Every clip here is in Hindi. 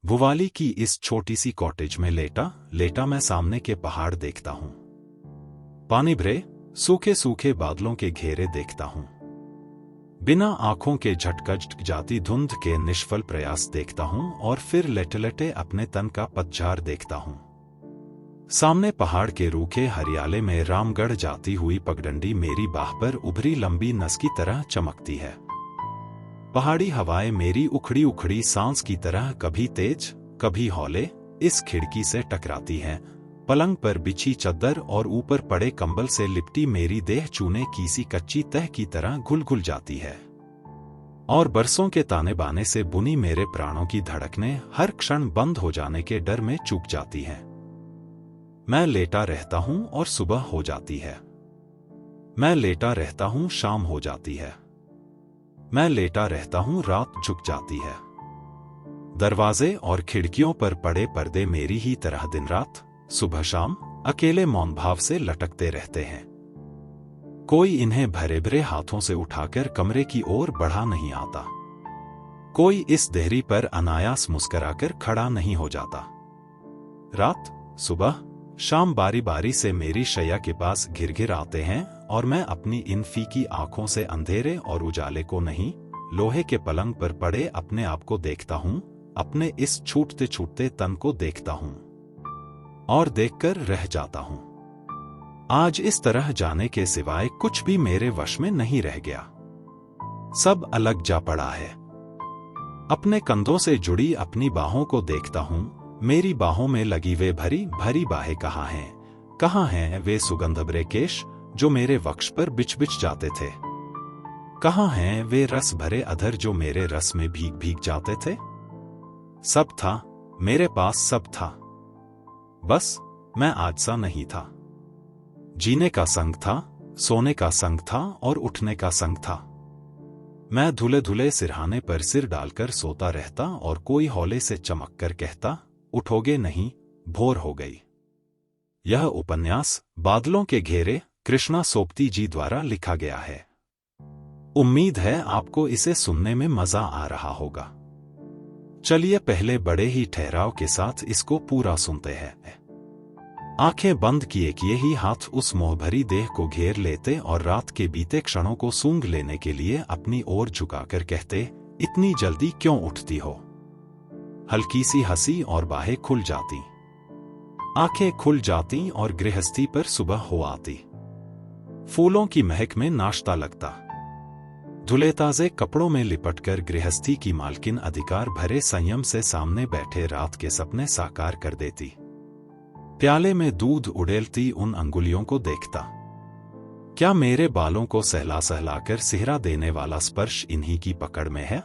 भुवाली की इस छोटी सी कॉटेज में लेटा लेटा मैं सामने के पहाड़ देखता हूं। पानी भरे सूखे सूखे बादलों के घेरे देखता हूं। बिना आंखों के झटक जाती धुंध के निष्फल प्रयास देखता हूं और फिर लेटे लेटे अपने तन का पतझार देखता हूं। सामने पहाड़ के रूखे हरियाले में रामगढ़ जाती हुई पगडंडी मेरी बाह पर उभरी लंबी नस की तरह चमकती है। पहाड़ी हवाएं मेरी उखड़ी उखड़ी सांस की तरह कभी तेज कभी हौले इस खिड़की से टकराती हैं। पलंग पर बिछी चद्दर और ऊपर पड़े कंबल से लिपटी मेरी देह चूने की सी कच्ची तह की तरह घुल घुल जाती है और बरसों के ताने बाने से बुनी मेरे प्राणों की धड़कनें हर क्षण बंद हो जाने के डर में चूक जाती हैं। मैं लेटा रहता हूं और सुबह हो जाती है। मैं लेटा रहता हूं, शाम हो जाती है। मैं लेटा रहता हूं, रात झुक जाती है। दरवाजे और खिड़कियों पर पड़े पर्दे मेरी ही तरह दिन रात सुबह शाम अकेले मौन भाव से लटकते रहते हैं। कोई इन्हें भरे भरे हाथों से उठाकर कमरे की ओर बढ़ा नहीं आता। कोई इस देहरी पर अनायास मुस्कुराकर खड़ा नहीं हो जाता। रात सुबह शाम बारी बारी से मेरी शैया के पास घिर घिर आते हैं और मैं अपनी इन फीकी आंखों से अंधेरे और उजाले को नहीं, लोहे के पलंग पर पड़े अपने आप को देखता हूं, अपने इस छूटते छूटते तन को देखता हूं और देखकर रह जाता हूं। आज इस तरह जाने के सिवाय कुछ भी मेरे वश में नहीं रह गया। सब अलग जा पड़ा है। अपने कंधों से जुड़ी अपनी बाहों को देखता हूं। मेरी बाहों में लगी वे भरी भरी बाहें कहाँ हैं? कहाँ हैं वे सुगंध भरे केश जो मेरे वक्ष पर बिछ बिछ जाते थे? कहाँ हैं वे रस भरे अधर जो मेरे रस में भीग भीग जाते थे? सब था, मेरे पास सब था, बस मैं आज सा नहीं था। जीने का संग था, सोने का संग था और उठने का संग था। मैं धुले धुले सिरहाने पर सिर डालकर सोता रहता और कोई हौले से चमक कर कहता, उठोगे नहीं, भोर हो गई। यह उपन्यास बादलों के घेरे कृष्णा सोपती जी द्वारा लिखा गया है। उम्मीद है आपको इसे सुनने में मजा आ रहा होगा। चलिए पहले बड़े ही ठहराव के साथ इसको पूरा सुनते हैं। आंखें बंद किए ही हाथ उस मोहभरी देह को घेर लेते और रात के बीते क्षणों को सूंघ लेने के लिए अपनी ओर झुकाकर कहते, इतनी जल्दी क्यों उठती हो? हल्की सी हंसी और बाहें खुल जाती, आंखें खुल जाती और गृहस्थी पर सुबह हो आती। फूलों की महक में नाश्ता लगता। धुले ताजे कपड़ों में लिपटकर गृहस्थी की मालकिन अधिकार भरे संयम से सामने बैठे रात के सपने साकार कर देती। प्याले में दूध उड़ेलती उन अंगुलियों को देखता। क्या मेरे बालों को सहला सहलाकर सिहरा देने वाला स्पर्श इन्हीं की पकड़ में है?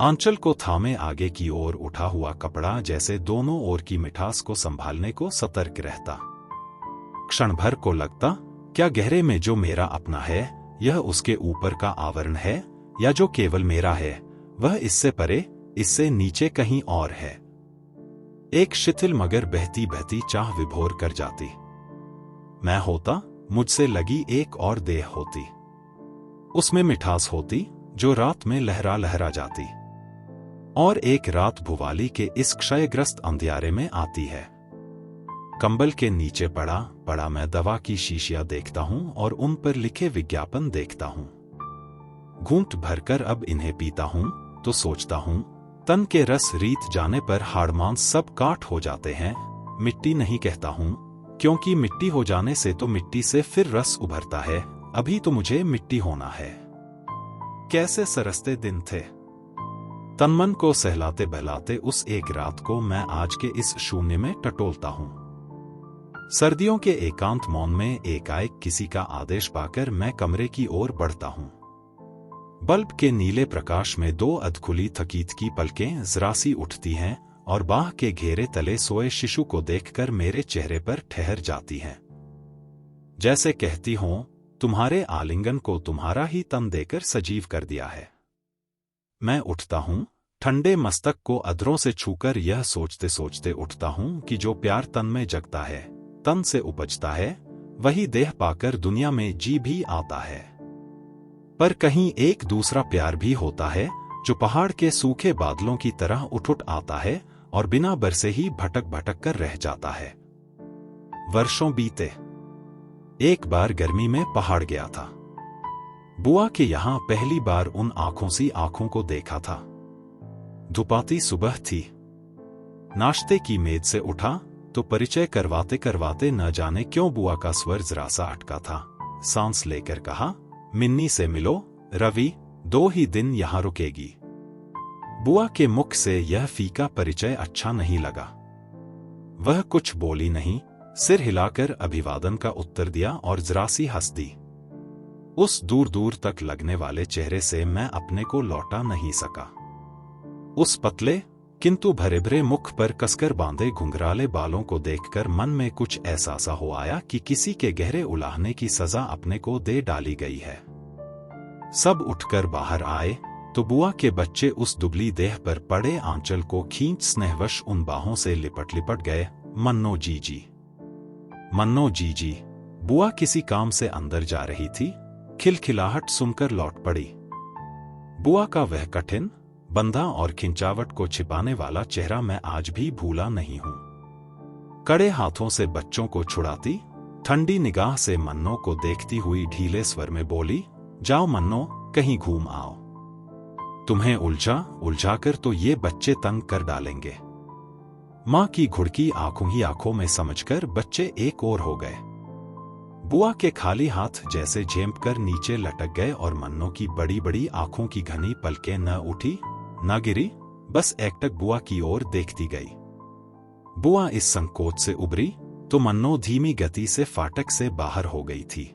आंचल को थामे आगे की ओर उठा हुआ कपड़ा जैसे दोनों ओर की मिठास को संभालने को सतर्क रहता। क्षण भर को लगता, क्या गहरे में जो मेरा अपना है यह उसके ऊपर का आवरण है, या जो केवल मेरा है वह इससे परे, इससे नीचे कहीं और है? एक शिथिल मगर बहती बहती चाह विभोर कर जाती। मैं होता, मुझसे लगी एक और देह होती। उसमें मिठास होती जो रात में लहरा लहरा जाती। और एक रात भुवाली के इस क्षयग्रस्त अंधियारे में आती है। कंबल के नीचे पड़ा पड़ा मैं दवा की शीशियां देखता हूं और उन पर लिखे विज्ञापन देखता हूं। घूंट भरकर अब इन्हें पीता हूं तो सोचता हूं, तन के रस रीत जाने पर हाड़ मांस सब काट हो जाते हैं। मिट्टी नहीं कहता हूं, क्योंकि मिट्टी हो जाने से तो मिट्टी से फिर रस उभरता है। अभी तो मुझे मिट्टी होना है। कैसे सरसते दिन थे। तनमन को सहलाते बहलाते उस एक रात को मैं आज के इस शून्य में टटोलता हूं। सर्दियों के एकांत मौन में एकाएक किसी का आदेश पाकर मैं कमरे की ओर बढ़ता हूं। बल्ब के नीले प्रकाश में दो अधखुली थकीत की पलकें जरा सी उठती हैं और बाह के घेरे तले सोए शिशु को देखकर मेरे चेहरे पर ठहर जाती हैं। जैसे कहती हों, तुम्हारे आलिंगन को तुम्हारा ही तन देकर सजीव कर दिया है। मैं उठता हूं, ठंडे मस्तक को अधरों से छूकर यह सोचते सोचते उठता हूं कि जो प्यार तन में जगता है, तन से उपजता है, वही देह पाकर दुनिया में जी भी आता है। पर कहीं एक दूसरा प्यार भी होता है जो पहाड़ के सूखे बादलों की तरह उठ आता है और बिना बरसे ही भटक भटक कर रह जाता है। वर्षों बीते। एक बार गर्मी में पहाड़ गया था। बुआ के यहां पहली बार उन आंखों सी आंखों को देखा था। धुपाती सुबह थी। नाश्ते की मेज से उठा तो परिचय करवाते करवाते न जाने क्यों बुआ का स्वर जरा सा अटका था। सांस लेकर कहा, मिन्नी से मिलो, रवि 2 ही दिन यहां रुकेगी। बुआ के मुख से यह फीका परिचय अच्छा नहीं लगा। वह कुछ बोली नहीं, सिर हिलाकर अभिवादन का उत्तर दिया और जरा सी हंस दी। उस दूर दूर तक लगने वाले चेहरे से मैं अपने को लौटा नहीं सका। उस पतले किंतु भरे भरे मुख पर कसकर बांधे घुंघराले बालों को देखकर मन में कुछ ऐसा सा हो आया कि किसी के गहरे उलाहने की सजा अपने को दे डाली गई है। सब उठकर बाहर आए तो बुआ के बच्चे उस दुबली देह पर पड़े आंचल को खींच स्नेहवश उन बाहों से लिपट लिपट गए। मन्नो जीजी, मन्नो जीजी। बुआ किसी काम से अंदर जा रही थी। खिलखिलाहट सुनकर लौट पड़ी। बुआ का वह कठिन, बंधा और खिंचावट को छिपाने वाला चेहरा मैं आज भी भूला नहीं हूं। कड़े हाथों से बच्चों को छुड़ाती, ठंडी निगाह से मन्नो को देखती हुई ढीले स्वर में बोली, जाओ मन्नो, कहीं घूम आओ। तुम्हें उलझाकर तो ये बच्चे तंग कर डालेंगे। मां की घुड़की आंखों ही आंखों में समझकर बच्चे एक ओर हो गए। बुआ के खाली हाथ जैसे झेंप कर नीचे लटक गए और मन्नो की बड़ी बड़ी आंखों की घनी पलकें न उठी न गिरी, बस एकटक बुआ की ओर देखती गई। बुआ इस संकोच से उबरी तो मन्नो धीमी गति से फाटक से बाहर हो गई थी।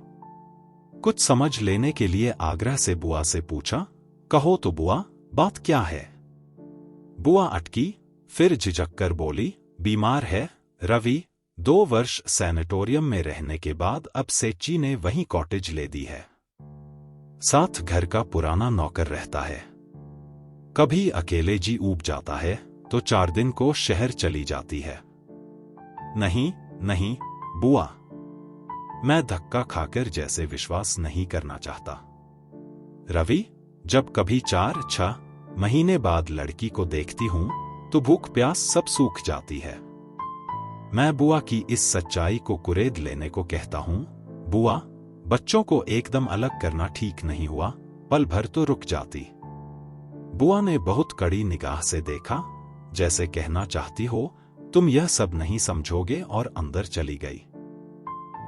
कुछ समझ लेने के लिए आग्रह से बुआ से पूछा, कहो तो बुआ, बात क्या है? बुआ अटकी, फिर झिझक कर बोली, बीमार है रवि। 2 वर्ष सैनिटोरियम में रहने के बाद अब सेच्ची ने वहीं कॉटेज ले दी है। साथ घर का पुराना नौकर रहता है। कभी अकेले जी ऊब जाता है तो 4 दिन को शहर चली जाती है। नहीं नहीं बुआ, मैं धक्का खाकर जैसे विश्वास नहीं करना चाहता। रवि, जब कभी 4-6 महीने बाद लड़की को देखती हूं तो भूख प्यास सब सूख जाती है। मैं बुआ की इस सच्चाई को कुरेद लेने को कहता हूं, बुआ, बच्चों को एकदम अलग करना ठीक नहीं हुआ, पल भर तो रुक जाती। बुआ ने बहुत कड़ी निगाह से देखा, जैसे कहना चाहती हो, तुम यह सब नहीं समझोगे, और अंदर चली गई।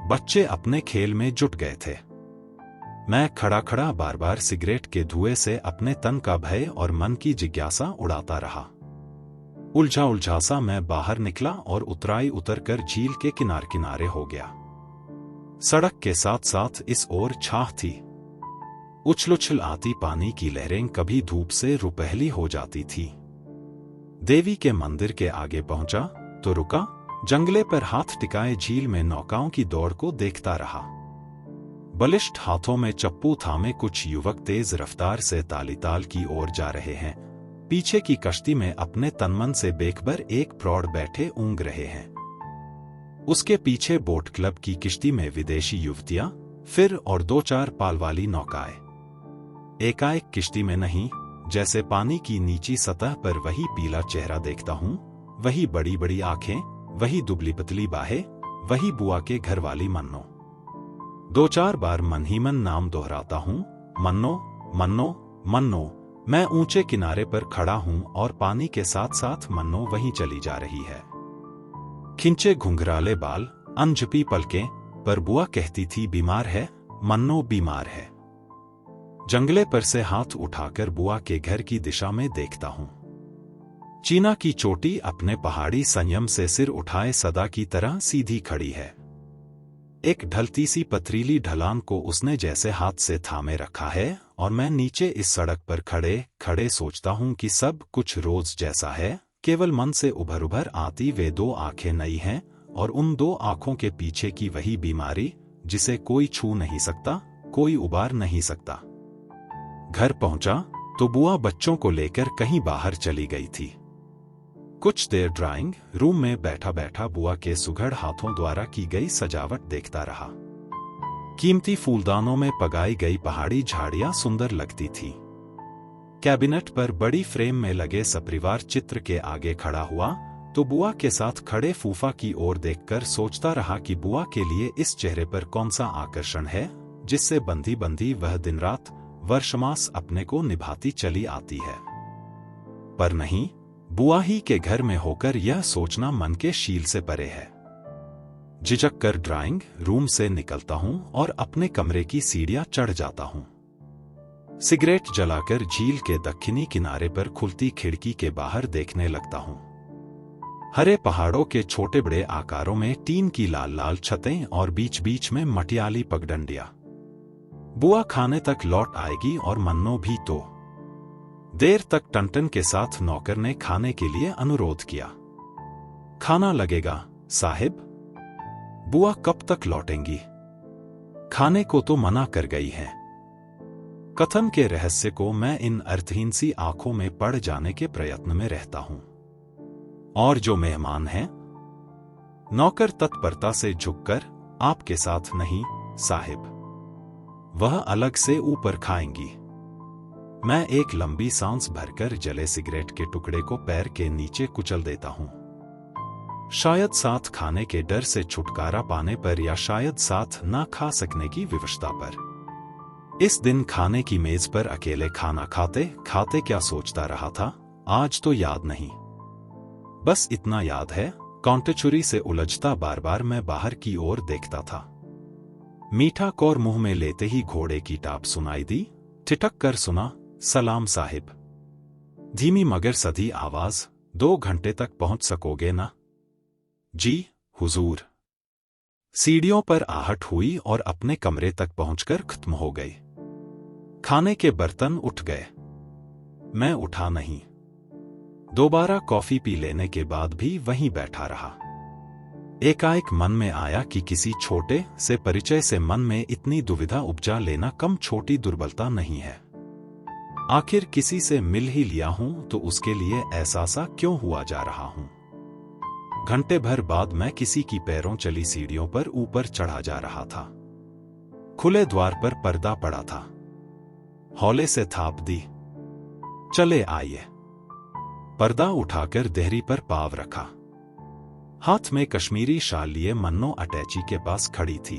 बच्चे अपने खेल में जुट गए थे। मैं खड़ा खड़ा बार बार सिगरेट के धुएं से अपने तन का भय और मन की जिज्ञासा उड़ाता रहा। उलझा सा मैं बाहर निकला और उतरकर झील के किनारे हो गया। सड़क के साथ साथ इस ओर छाह थी। उछल आती पानी की लहरें कभी धूप से रुपहली हो जाती थी। देवी के मंदिर के आगे पहुंचा तो रुका, जंगले पर हाथ टिकाए झील में नौकाओं की दौड़ को देखता रहा। बलिष्ठ हाथों में चप्पू थामे कुछ युवक तेज रफ्तार से तालीताल की ओर जा रहे हैं। पीछे की कश्ती में अपने तनमन से बेखबर एक प्रौढ़ बैठे ऊँग रहे हैं। उसके पीछे बोट क्लब की किश्ती में विदेशी युवतियां, फिर और 2-4 पाल वाली नौकाएं। एकाएक किश्ती में नहीं, जैसे पानी की नीची सतह पर वही पीला चेहरा देखता हूं, वही बड़ी बड़ी आंखें, वही दुबली पतली बाहें, वही बुआ के घर वाली मन्नो। 2-4 बार मन ही मन नाम दोहराता हूं, मन्नो मन्नो मन्नो। मैं ऊंचे किनारे पर खड़ा हूं और पानी के साथ साथ मन्नो वहीं चली जा रही है। खिंचे घुंघराले बाल, अनझपी पलकें, पर बुआ कहती थी बीमार है, मन्नो बीमार है। जंगले पर से हाथ उठाकर बुआ के घर की दिशा में देखता हूं। चीना की चोटी अपने पहाड़ी संयम से सिर उठाए सदा की तरह सीधी खड़ी है। एक ढलती सी पथरीली ढलान को उसने जैसे हाथ से थामे रखा है और मैं नीचे इस सड़क पर खड़े खड़े सोचता हूं कि सब कुछ रोज जैसा है, केवल मन से उभर आती वे 2 आंखें नई हैं और उन 2 आंखों के पीछे की वही बीमारी जिसे कोई छू नहीं सकता, कोई उबार नहीं सकता। घर पहुंचा तो बुआ बच्चों को लेकर कहीं बाहर चली गई थी। कुछ देर ड्राइंग रूम में बैठा बैठा बुआ के सुघड़ हाथों द्वारा की गई सजावट देखता रहा। कीमती फूलदानों में पगाई गई पहाड़ी झाड़ियां सुंदर लगती थी। कैबिनेट पर बड़ी फ्रेम में लगे सपरिवार चित्र के आगे खड़ा हुआ तो बुआ के साथ खड़े फूफा की ओर देखकर सोचता रहा कि बुआ के लिए इस चेहरे पर कौन सा आकर्षण है जिससे बंधी बंधी वह दिन रात वर्षमास अपने को निभाती चली आती है। पर नहीं, बुआ ही के घर में होकर यह सोचना मन के शील से परे है। झिझक कर ड्राइंग रूम से निकलता हूं और अपने कमरे की सीढ़ियां चढ़ जाता हूं। सिगरेट जलाकर झील के दक्षिणी किनारे पर खुलती खिड़की के बाहर देखने लगता हूं। हरे पहाड़ों के छोटे बड़े आकारों में टीन की लाल लाल छतें और बीच बीच में मटियाली पगडंडियां। बुआ खाने तक लौट आएगी और मन्नो भी तो। देर तक टनटन के साथ नौकर ने खाने के लिए अनुरोध किया। खाना लगेगा साहिब। बुआ कब तक लौटेंगी? खाने को तो मना कर गई हैं। कथन के रहस्य को मैं इन अर्थहीन सी आंखों में पड़ जाने के प्रयत्न में रहता हूं। और जो मेहमान हैं? नौकर तत्परता से झुककर, आपके साथ नहीं साहिब, वह अलग से ऊपर खाएंगी। मैं एक लंबी सांस भरकर जले सिगरेट के टुकड़े को पैर के नीचे कुचल देता हूं। शायद साथ खाने के डर से छुटकारा पाने पर या शायद साथ ना खा सकने की विवशता पर। इस दिन खाने की मेज पर अकेले खाना खाते खाते क्या सोचता रहा था आज तो याद नहीं। बस इतना याद है, कांटेचुरी से उलझता बार बार मैं बाहर की ओर देखता था। मीठा कौर मुंह में लेते ही घोड़े की टाप सुनाई दी। ठिठक कर सुना, सलाम साहिब। धीमी मगर सधी आवाज, 2 घंटे तक पहुंच सकोगे ना? जी हुजूर। सीढ़ियों पर आहट हुई और अपने कमरे तक पहुंचकर खत्म हो गई। खाने के बर्तन उठ गए। मैं उठा नहीं। दोबारा कॉफी पी लेने के बाद भी वहीं बैठा रहा। एकाएक मन में आया कि किसी छोटे से परिचय से मन में इतनी दुविधा उपजा लेना कम छोटी दुर्बलता नहीं है। आखिर किसी से मिल ही लिया हूं तो उसके लिए ऐसा सा क्यों हुआ जा रहा हूं। घंटे भर बाद मैं किसी की पैरों चली सीढ़ियों पर ऊपर चढ़ा जा रहा था। खुले द्वार पर पर्दा पड़ा था। हौले से थाप दी, चले आइए। पर्दा उठाकर देहरी पर पाव रखा। हाथ में कश्मीरी शाल लिए मन्नो अटैची के पास खड़ी थी।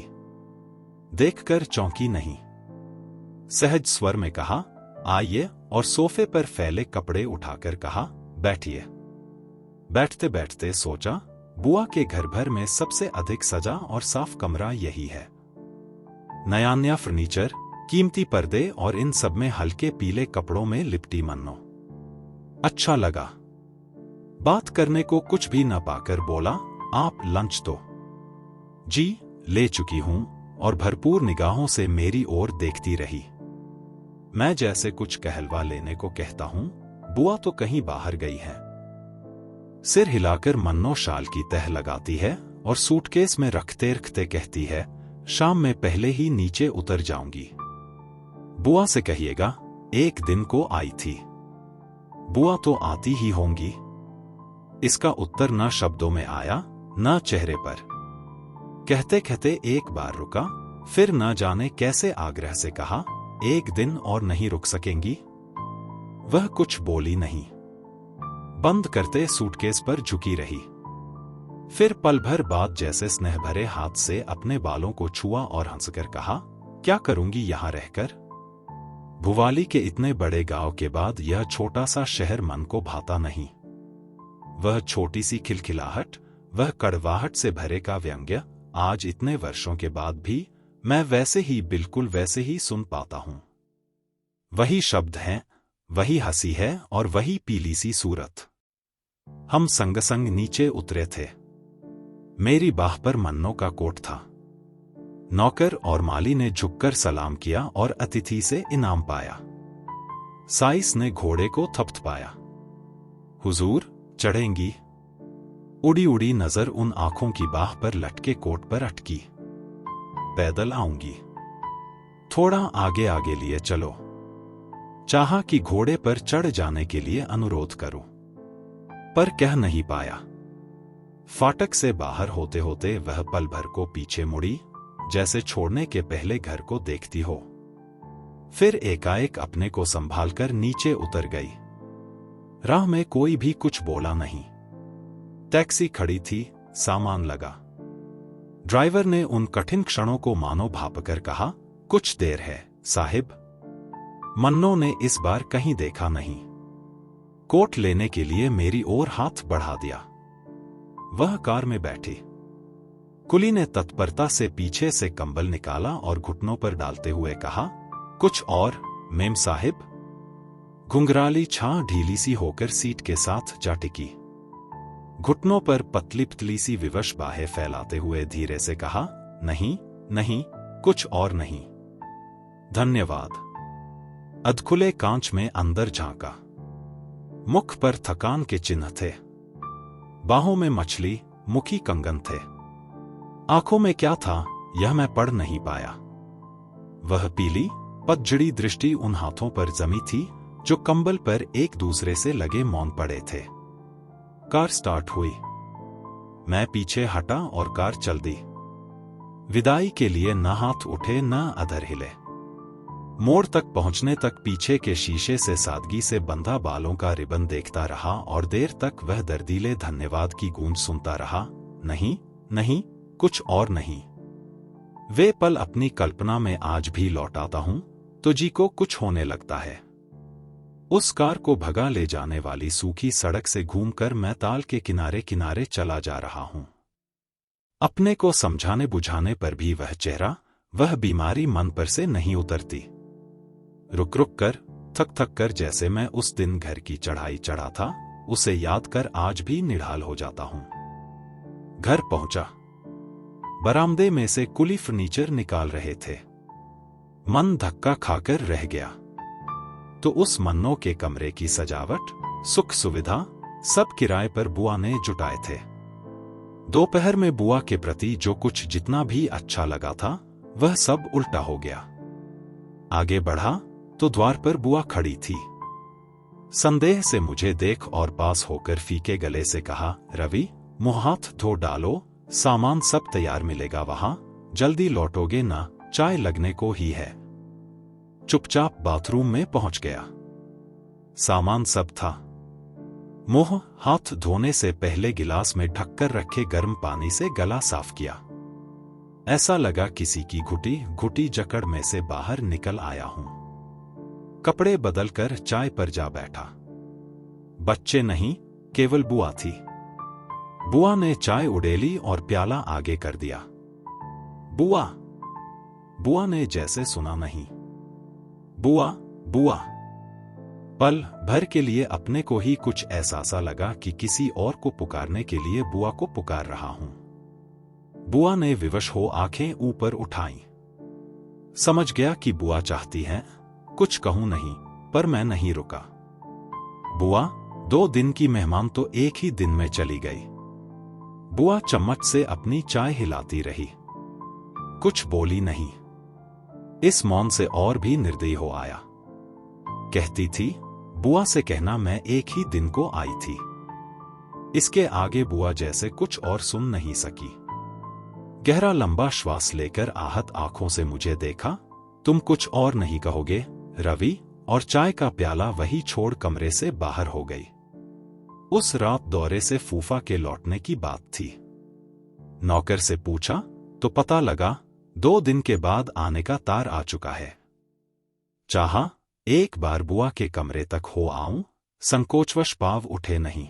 देखकर चौंकी नहीं। सहज स्वर में कहा, आइए, और सोफे पर फैले कपड़े उठाकर कहा, बैठिए। बैठते बैठते सोचा, बुआ के घर भर में सबसे अधिक सजा और साफ कमरा यही है। नया नया फर्नीचर, कीमती पर्दे और इन सब में हल्के पीले कपड़ों में लिपटी मन्नो। अच्छा लगा। बात करने को कुछ भी न पाकर बोला, आप लंच तो? जी ले चुकी हूं, और भरपूर निगाहों से मेरी ओर देखती रही। मैं जैसे कुछ कहलवा लेने को कहता हूं, बुआ तो कहीं बाहर गई है। सिर हिलाकर मन्नो शाल की तह लगाती है और सूटकेस में रखते रखते कहती है, शाम में पहले ही नीचे उतर जाऊंगी। बुआ से कहिएगा, एक दिन को आई थी। बुआ तो आती ही होंगी। इसका उत्तर न शब्दों में आया न चेहरे पर। कहते कहते एक बार रुका, फिर न जाने कैसे आग्रह से कहा, एक दिन और नहीं रुक सकेंगी? वह कुछ बोली नहीं। बंद करते सूटकेस पर झुकी रही। फिर पल भर बाद जैसे स्नेह भरे हाथ से अपने बालों को छुआ और हंसकर कहा, क्या करूंगी यहां रहकर? भुवाली के इतने बड़े गांव के बाद यह छोटा सा शहर मन को भाता नहीं। वह छोटी सी खिलखिलाहट, वह कड़वाहट से भरे का व्यंग्य आज इतने वर्षों के बाद भी मैं वैसे ही, बिल्कुल वैसे ही सुन पाता हूं। वही शब्द हैं, वही हंसी है और वही पीली सी सूरत। हम संग संग नीचे उतरे थे। मेरी बाह पर मन्नो का कोट था। नौकर और माली ने झुककर सलाम किया और अतिथि से इनाम पाया। साइस ने घोड़े को थपथपाया। हुजूर चढ़ेंगी? उड़ी उड़ी नजर उन आंखों की बाह पर लटके कोट पर अटकी। पैदल आऊंगी। थोड़ा आगे आगे लिए चलो। चाहा कि घोड़े पर चढ़ जाने के लिए अनुरोध करूं, पर कह नहीं पाया। फाटक से बाहर होते होते वह पल भर को पीछे मुड़ी, जैसे छोड़ने के पहले घर को देखती हो। फिर एकाएक अपने को संभालकर नीचे उतर गई। राह में कोई भी कुछ बोला नहीं। टैक्सी खड़ी थी, सामान लगा। ड्राइवर ने उन कठिन क्षणों को मानो भांपकर कहा, कुछ देर है साहिब। मन्नो ने इस बार कहीं देखा नहीं। कोट लेने के लिए मेरी ओर हाथ बढ़ा दिया। वह कार में बैठी। कुली ने तत्परता से पीछे से कंबल निकाला और घुटनों पर डालते हुए कहा, कुछ और मेम साहिब। घुंघराली छां ढीली सी होकर सीट के साथ जा टिकी। घुटनों पर पतली पतली सी विवश बाहें फैलाते हुए धीरे से कहा, नहीं नहीं, कुछ और नहीं, धन्यवाद। अधखुले कांच में अंदर झांका। मुख पर थकान के चिन्ह थे। बाहों में मछली मुखी कंगन थे। आंखों में क्या था यह मैं पढ़ नहीं पाया। वह पीली पतझड़ी दृष्टि उन हाथों पर जमी थी जो कंबल पर एक दूसरे से लगे मौन पड़े थे। कार स्टार्ट हुई। मैं पीछे हटा और कार चल दी। विदाई के लिए न हाथ उठे न अधर हिले। मोड़ तक पहुंचने तक पीछे के शीशे से सादगी से बंधा बालों का रिबन देखता रहा और देर तक वह दर्दीले धन्यवाद की गूंज सुनता रहा। नहीं नहीं, कुछ और नहीं। वे पल अपनी कल्पना में आज भी लौटाता हूं तो जी को कुछ होने लगता है। उस कार को भगा ले जाने वाली सूखी सड़क से घूमकर मैं ताल के किनारे किनारे चला जा रहा हूं। अपने को समझाने बुझाने पर भी वह चेहरा, वह बीमारी मन पर से नहीं उतरती। रुक रुक कर, थक थक कर जैसे मैं उस दिन घर की चढ़ाई चढ़ा था, उसे याद कर आज भी निढाल हो जाता हूं। घर पहुंचा। बरामदे में से कुली फर्नीचर निकाल रहे थे। मन धक्का खाकर रह गया। तो उस मन्नो के कमरे की सजावट, सुख सुविधा सब किराए पर बुआ ने जुटाए थे। दोपहर में बुआ के प्रति जो कुछ जितना भी अच्छा लगा था वह सब उल्टा हो गया। आगे बढ़ा तो द्वार पर बुआ खड़ी थी। संदेह से मुझे देख और पास होकर फीके गले से कहा, रवि मुंह हाथ धो डालो, सामान सब तैयार मिलेगा वहां, जल्दी लौटोगे ना, चाय लगने को ही है। चुपचाप बाथरूम में पहुंच गया। सामान सब था। मुंह हाथ धोने से पहले गिलास में ढककर रखे गर्म पानी से गला साफ किया। ऐसा लगा किसी की घुटी घुटी जकड़ में से बाहर निकल आया हूं। कपड़े बदलकर चाय पर जा बैठा। बच्चे नहीं, केवल बुआ थी। बुआ ने चाय उड़ेली और प्याला आगे कर दिया। बुआ। बुआ ने जैसे सुना नहीं। बुआ बुआ। पल भर के लिए अपने को ही कुछ ऐसा सा लगा कि किसी और को पुकारने के लिए बुआ को पुकार रहा हूं। बुआ ने विवश हो आंखें ऊपर उठाई। समझ गया कि बुआ चाहती हैं कुछ कहूं नहीं, पर मैं नहीं रुका। बुआ 2 दिन की मेहमान तो एक ही दिन में चली गई। बुआ चम्मच से अपनी चाय हिलाती रही, कुछ बोली नहीं। इस मौन से और भी निर्दयी हो आया। कहती थी, बुआ से कहना मैं एक ही दिन को आई थी। इसके आगे बुआ जैसे कुछ और सुन नहीं सकी। गहरा लंबा श्वास लेकर आहत आंखों से मुझे देखा। तुम कुछ और नहीं कहोगे रवि, और चाय का प्याला वही छोड़ कमरे से बाहर हो गई। उस रात दौरे से फूफा के लौटने की बात थी। नौकर से पूछा तो पता लगा 2 दिन के बाद आने का तार आ चुका है। चाहा एक बार बुआ के कमरे तक हो आऊं, संकोचवश पांव उठे नहीं।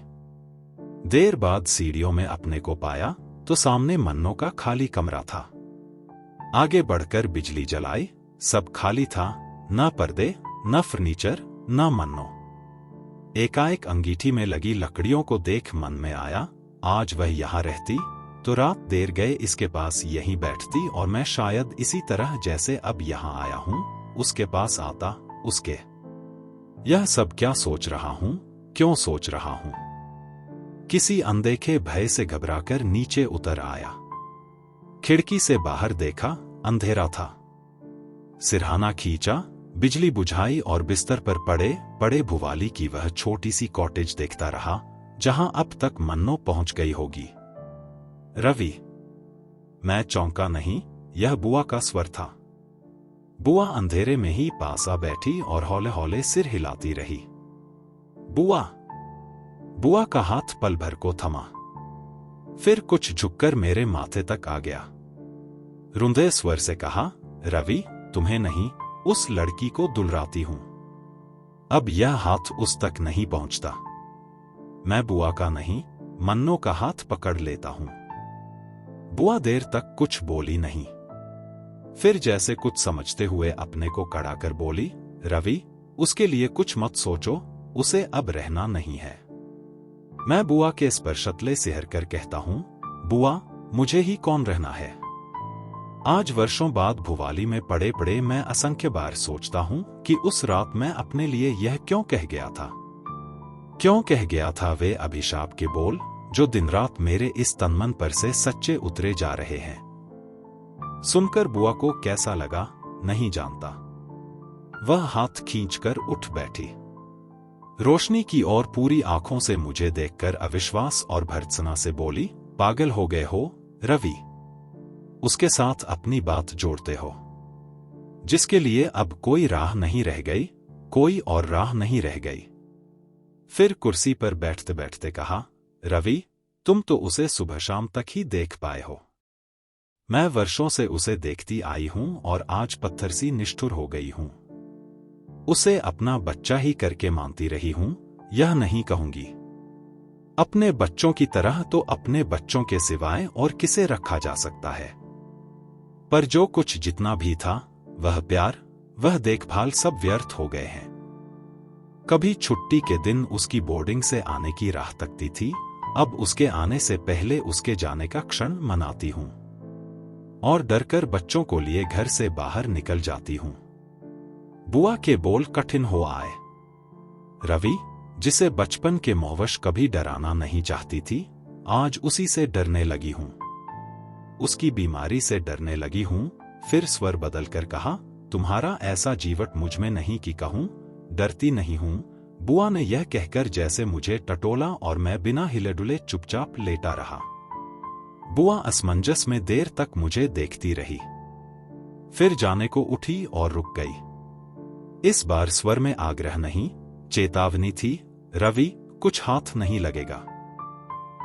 देर बाद सीढ़ियों में अपने को पाया तो सामने मन्नो का खाली कमरा था। आगे बढ़कर बिजली जलाई, सब खाली था, न पर्दे, न फर्नीचर, न मन्नो। एकाएक अंगीठी में लगी लकड़ियों को देख मन में आया, आज वह यहां रहती तो रात देर गए इसके पास यहीं बैठती और मैं शायद इसी तरह जैसे अब यहां आया हूं उसके पास आता। उसके यह सब क्या सोच रहा हूं, क्यों सोच रहा हूं? किसी अनदेखे भय से घबराकर नीचे उतर आया। खिड़की से बाहर देखा, अंधेरा था। सिरहाना खींचा, बिजली बुझाई और बिस्तर पर पड़े पड़े भुवाली की वह छोटी सी कॉटेज देखता रहा जहां अब तक मन्नो पहुंच गई होगी। रवि। मैं चौंका नहीं, यह बुआ का स्वर था। बुआ अंधेरे में ही पास आ बैठी और हौले हौले सिर हिलाती रही। बुआ। बुआ का हाथ पल भर को थमा, फिर कुछ झुककर मेरे माथे तक आ गया। रुंधे स्वर से कहा, रवि, तुम्हें नहीं, उस लड़की को दुलराती हूं। अब यह हाथ उस तक नहीं पहुंचता। मैं बुआ का नहीं, मन्नो का हाथ पकड़ लेता हूं। बुआ देर तक कुछ बोली नहीं, फिर जैसे कुछ समझते हुए अपने को कड़ा कर बोली, रवि, उसके लिए कुछ मत सोचो, उसे अब रहना नहीं है। मैं बुआ के स्पर्शतले सिहर कर कहता हूं, बुआ, मुझे ही कौन रहना है। आज वर्षों बाद भुवाली में पड़े पड़े मैं असंख्य बार सोचता हूं कि उस रात मैं अपने लिए यह क्यों कह गया था। क्यों कह गया था वे अभिशाप के बोल जो दिन रात मेरे इस तनमन पर से सच्चे उतरे जा रहे हैं। सुनकर बुआ को कैसा लगा नहीं जानता। वह हाथ खींचकर उठ बैठी, रोशनी की ओर पूरी आंखों से मुझे देखकर अविश्वास और भर्त्सना से बोली, पागल हो गए हो रवि, उसके साथ अपनी बात जोड़ते हो, जिसके लिए अब कोई राह नहीं रह गई, कोई और राह नहीं रह गई। फिर कुर्सी पर बैठते बैठते कहा, रवि, तुम तो उसे सुबह शाम तक ही देख पाए हो। मैं वर्षों से उसे देखती आई हूं और आज पत्थर सी निष्ठुर हो गई हूं। उसे अपना बच्चा ही करके मानती रही हूं, यह नहीं कहूंगी। अपने बच्चों की तरह तो अपने बच्चों के सिवाय और किसे रखा जा सकता है। पर जो कुछ जितना भी था, वह प्यार, वह देखभाल सब व्यर्थ हो गए हैं। कभी छुट्टी के दिन उसकी बोर्डिंग से आने की राह तकती थी, अब उसके आने से पहले उसके जाने का क्षण मनाती हूं और डरकर बच्चों को लिए घर से बाहर निकल जाती हूं। बुआ के बोल कठिन हो आए। रवि, जिसे बचपन के मोहवश कभी डराना नहीं चाहती थी, आज उसी से डरने लगी हूं, उसकी बीमारी से डरने लगी हूं। फिर स्वर बदलकर कहा, तुम्हारा ऐसा जीवट मुझ में नहीं कि कहूं, डरती नहीं हूं। बुआ ने यह कहकर जैसे मुझे टटोला और मैं बिना हिले डुले चुपचाप लेटा रहा। बुआ असमंजस में देर तक मुझे देखती रही, फिर जाने को उठी और रुक गई। इस बार स्वर में आग्रह नहीं, चेतावनी थी, रवि, कुछ हाथ नहीं लगेगा।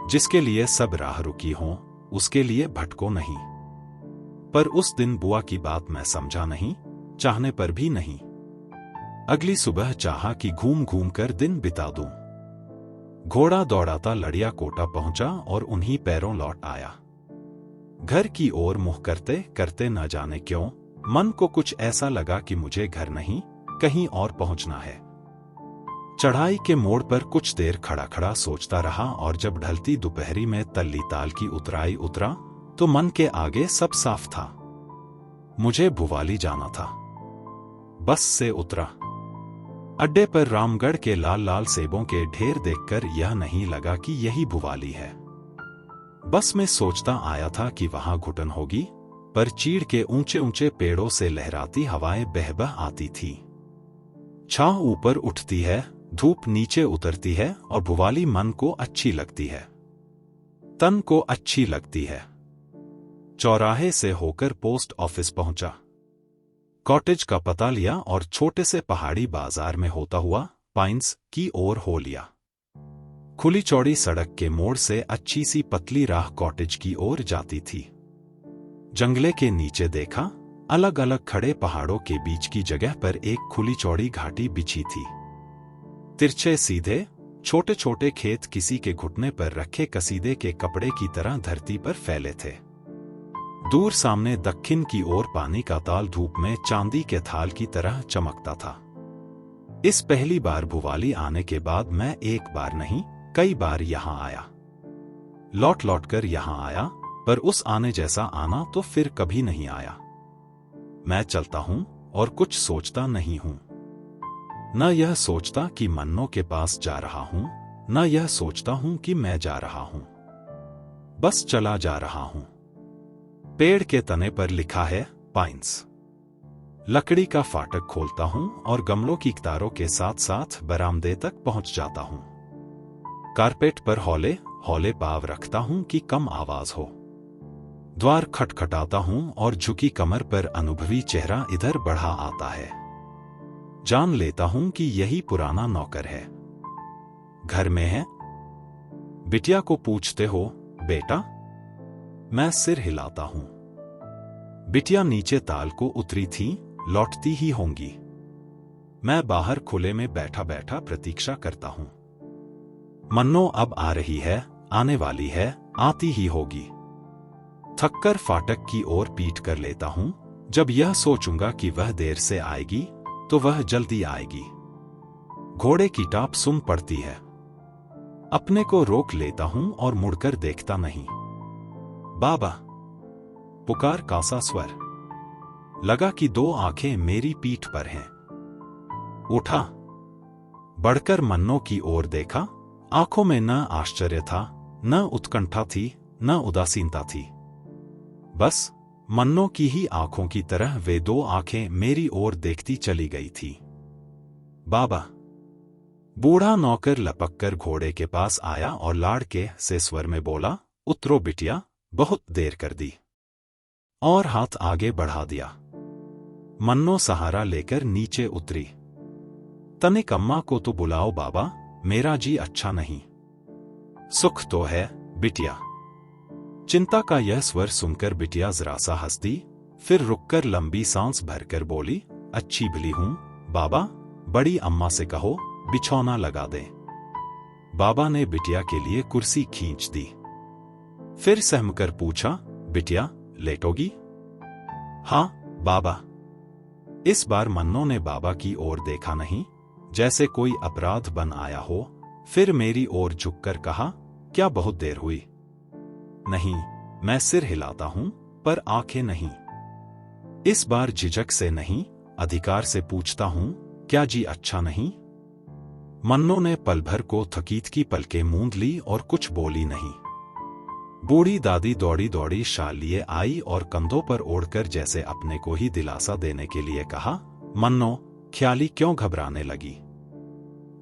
जिसके लिए सब राह रुकी हों, उसके लिए भटको नहीं। पर उस दिन बुआ की बात मैं समझा नहीं, चाहने पर भी नहीं। अगली सुबह चाहा कि घूम घूम कर दिन बिता दूं। घोड़ा दौड़ाता लड़िया कोटा पहुंचा और उन्हीं पैरों लौट आया। घर की ओर मुंह करते करते न जाने क्यों मन को कुछ ऐसा लगा कि मुझे घर नहीं, कहीं और पहुंचना है। चढ़ाई के मोड़ पर कुछ देर खड़ा खड़ा सोचता रहा और जब ढलती दोपहरी में तल्ली ताल की उतराई उतरा तो मन के आगे सब साफ था। मुझे भुवाली जाना था। बस से उतरा। अड्डे पर रामगढ़ के लाल लाल सेबों के ढेर देखकर यह नहीं लगा कि यही भुवाली है। बस में सोचता आया था कि वहां घुटन होगी, पर चीड़ के ऊंचे ऊंचे पेड़ों से लहराती हवाएं बह बह आती थी। छांव ऊपर उठती है, धूप नीचे उतरती है और भुवाली मन को अच्छी लगती है, तन को अच्छी लगती है। चौराहे से होकर पोस्ट ऑफिस पहुंचा, कॉटेज का पता लिया और छोटे से पहाड़ी बाजार में होता हुआ पाइन्स की ओर हो लिया। खुली चौड़ी सड़क के मोड़ से अच्छी सी पतली राह कॉटेज की ओर जाती थी। जंगले के नीचे देखा, अलग अलग खड़े पहाड़ों के बीच की जगह पर एक खुली चौड़ी घाटी बिछी थी। तिरछे सीधे छोटे छोटे खेत किसी के घुटने पर रखे कसीदे के कपड़े की तरह धरती पर फैले थे। दूर सामने दक्षिण की ओर पानी का ताल धूप में चांदी के थाल की तरह चमकता था। इस पहली बार भुवाली आने के बाद मैं एक बार नहीं कई बार यहां आया। लौट लौट कर यहां आया, पर उस आने जैसा आना तो फिर कभी नहीं आया। मैं चलता हूं और कुछ सोचता नहीं हूं। न यह सोचता कि मन्नो के पास जा रहा हूं, न यह सोचता हूं कि मैं जा रहा हूं। बस चला जा रहा हूं। पेड़ के तने पर लिखा है पाइन्स। लकड़ी का फाटक खोलता हूं और गमलों की कतारों के साथ साथ बरामदे तक पहुंच जाता हूं। कारपेट पर हौले हौले पांव रखता हूं कि कम आवाज हो। द्वार खटखटाता हूं और झुकी कमर पर अनुभवी चेहरा इधर बढ़ा आता है। जान लेता हूं कि यही पुराना नौकर है। घर में है? बिटिया को पूछते हो बेटा? मैं सिर हिलाता हूं। बिटिया नीचे ताल को उतरी थी, लौटती ही होंगी। मैं बाहर खुले में बैठा बैठा प्रतीक्षा करता हूं। मन्नो अब आ रही है, आने वाली है, आती ही होगी। थककर फाटक की ओर पीठ कर लेता हूं। जब यह सोचूंगा कि वह देर से आएगी तो वह जल्दी आएगी। घोड़े की टाप सुन पड़ती है। अपने को रोक लेता हूं और मुड़कर देखता नहीं। बाबा, पुकार कासा स्वर। लगा कि दो आंखें मेरी पीठ पर हैं। उठा, बढ़कर मन्नो की ओर देखा। आंखों में न आश्चर्य था, न उत्कंठा थी, न उदासीनता थी। बस मन्नो की ही आंखों की तरह वे दो आंखें मेरी ओर देखती चली गई थी। बाबा। बूढ़ा नौकर लपक कर घोड़े के पास आया और लाड़ के से स्वर में बोला, उतरो बिटिया, बहुत देर कर दी। और हाथ आगे बढ़ा दिया। मन्नो सहारा लेकर नीचे उतरी। तनिक अम्मा को तो बुलाओ बाबा, मेरा जी अच्छा नहीं। सुख तो है बिटिया। चिंता का यह स्वर सुनकर बिटिया जरा सा हंसती, फिर रुककर लंबी सांस भरकर बोली, अच्छी भली हूं बाबा, बड़ी अम्मा से कहो बिछौना लगा दे। बाबा ने बिटिया के लिए कुर्सी खींच दी। फिर सहमकर पूछा, बिटिया लेटोगी? हाँ बाबा। इस बार मन्नो ने बाबा की ओर देखा नहीं, जैसे कोई अपराध बन आया हो। फिर मेरी ओर झुककर कहा, क्या बहुत देर हुई? नहीं। मैं सिर हिलाता हूं, पर आंखें नहीं। इस बार झिझक से नहीं, अधिकार से पूछता हूं, क्या जी अच्छा नहीं? मन्नो ने पल भर को थकीत की पलकें मूंद ली और कुछ बोली नहीं। बूढ़ी दादी दौड़ी दौड़ी शाल लिए आई और कंधों पर ओढ़कर जैसे अपने को ही दिलासा देने के लिए कहा, मन्नो ख्याली क्यों घबराने लगी?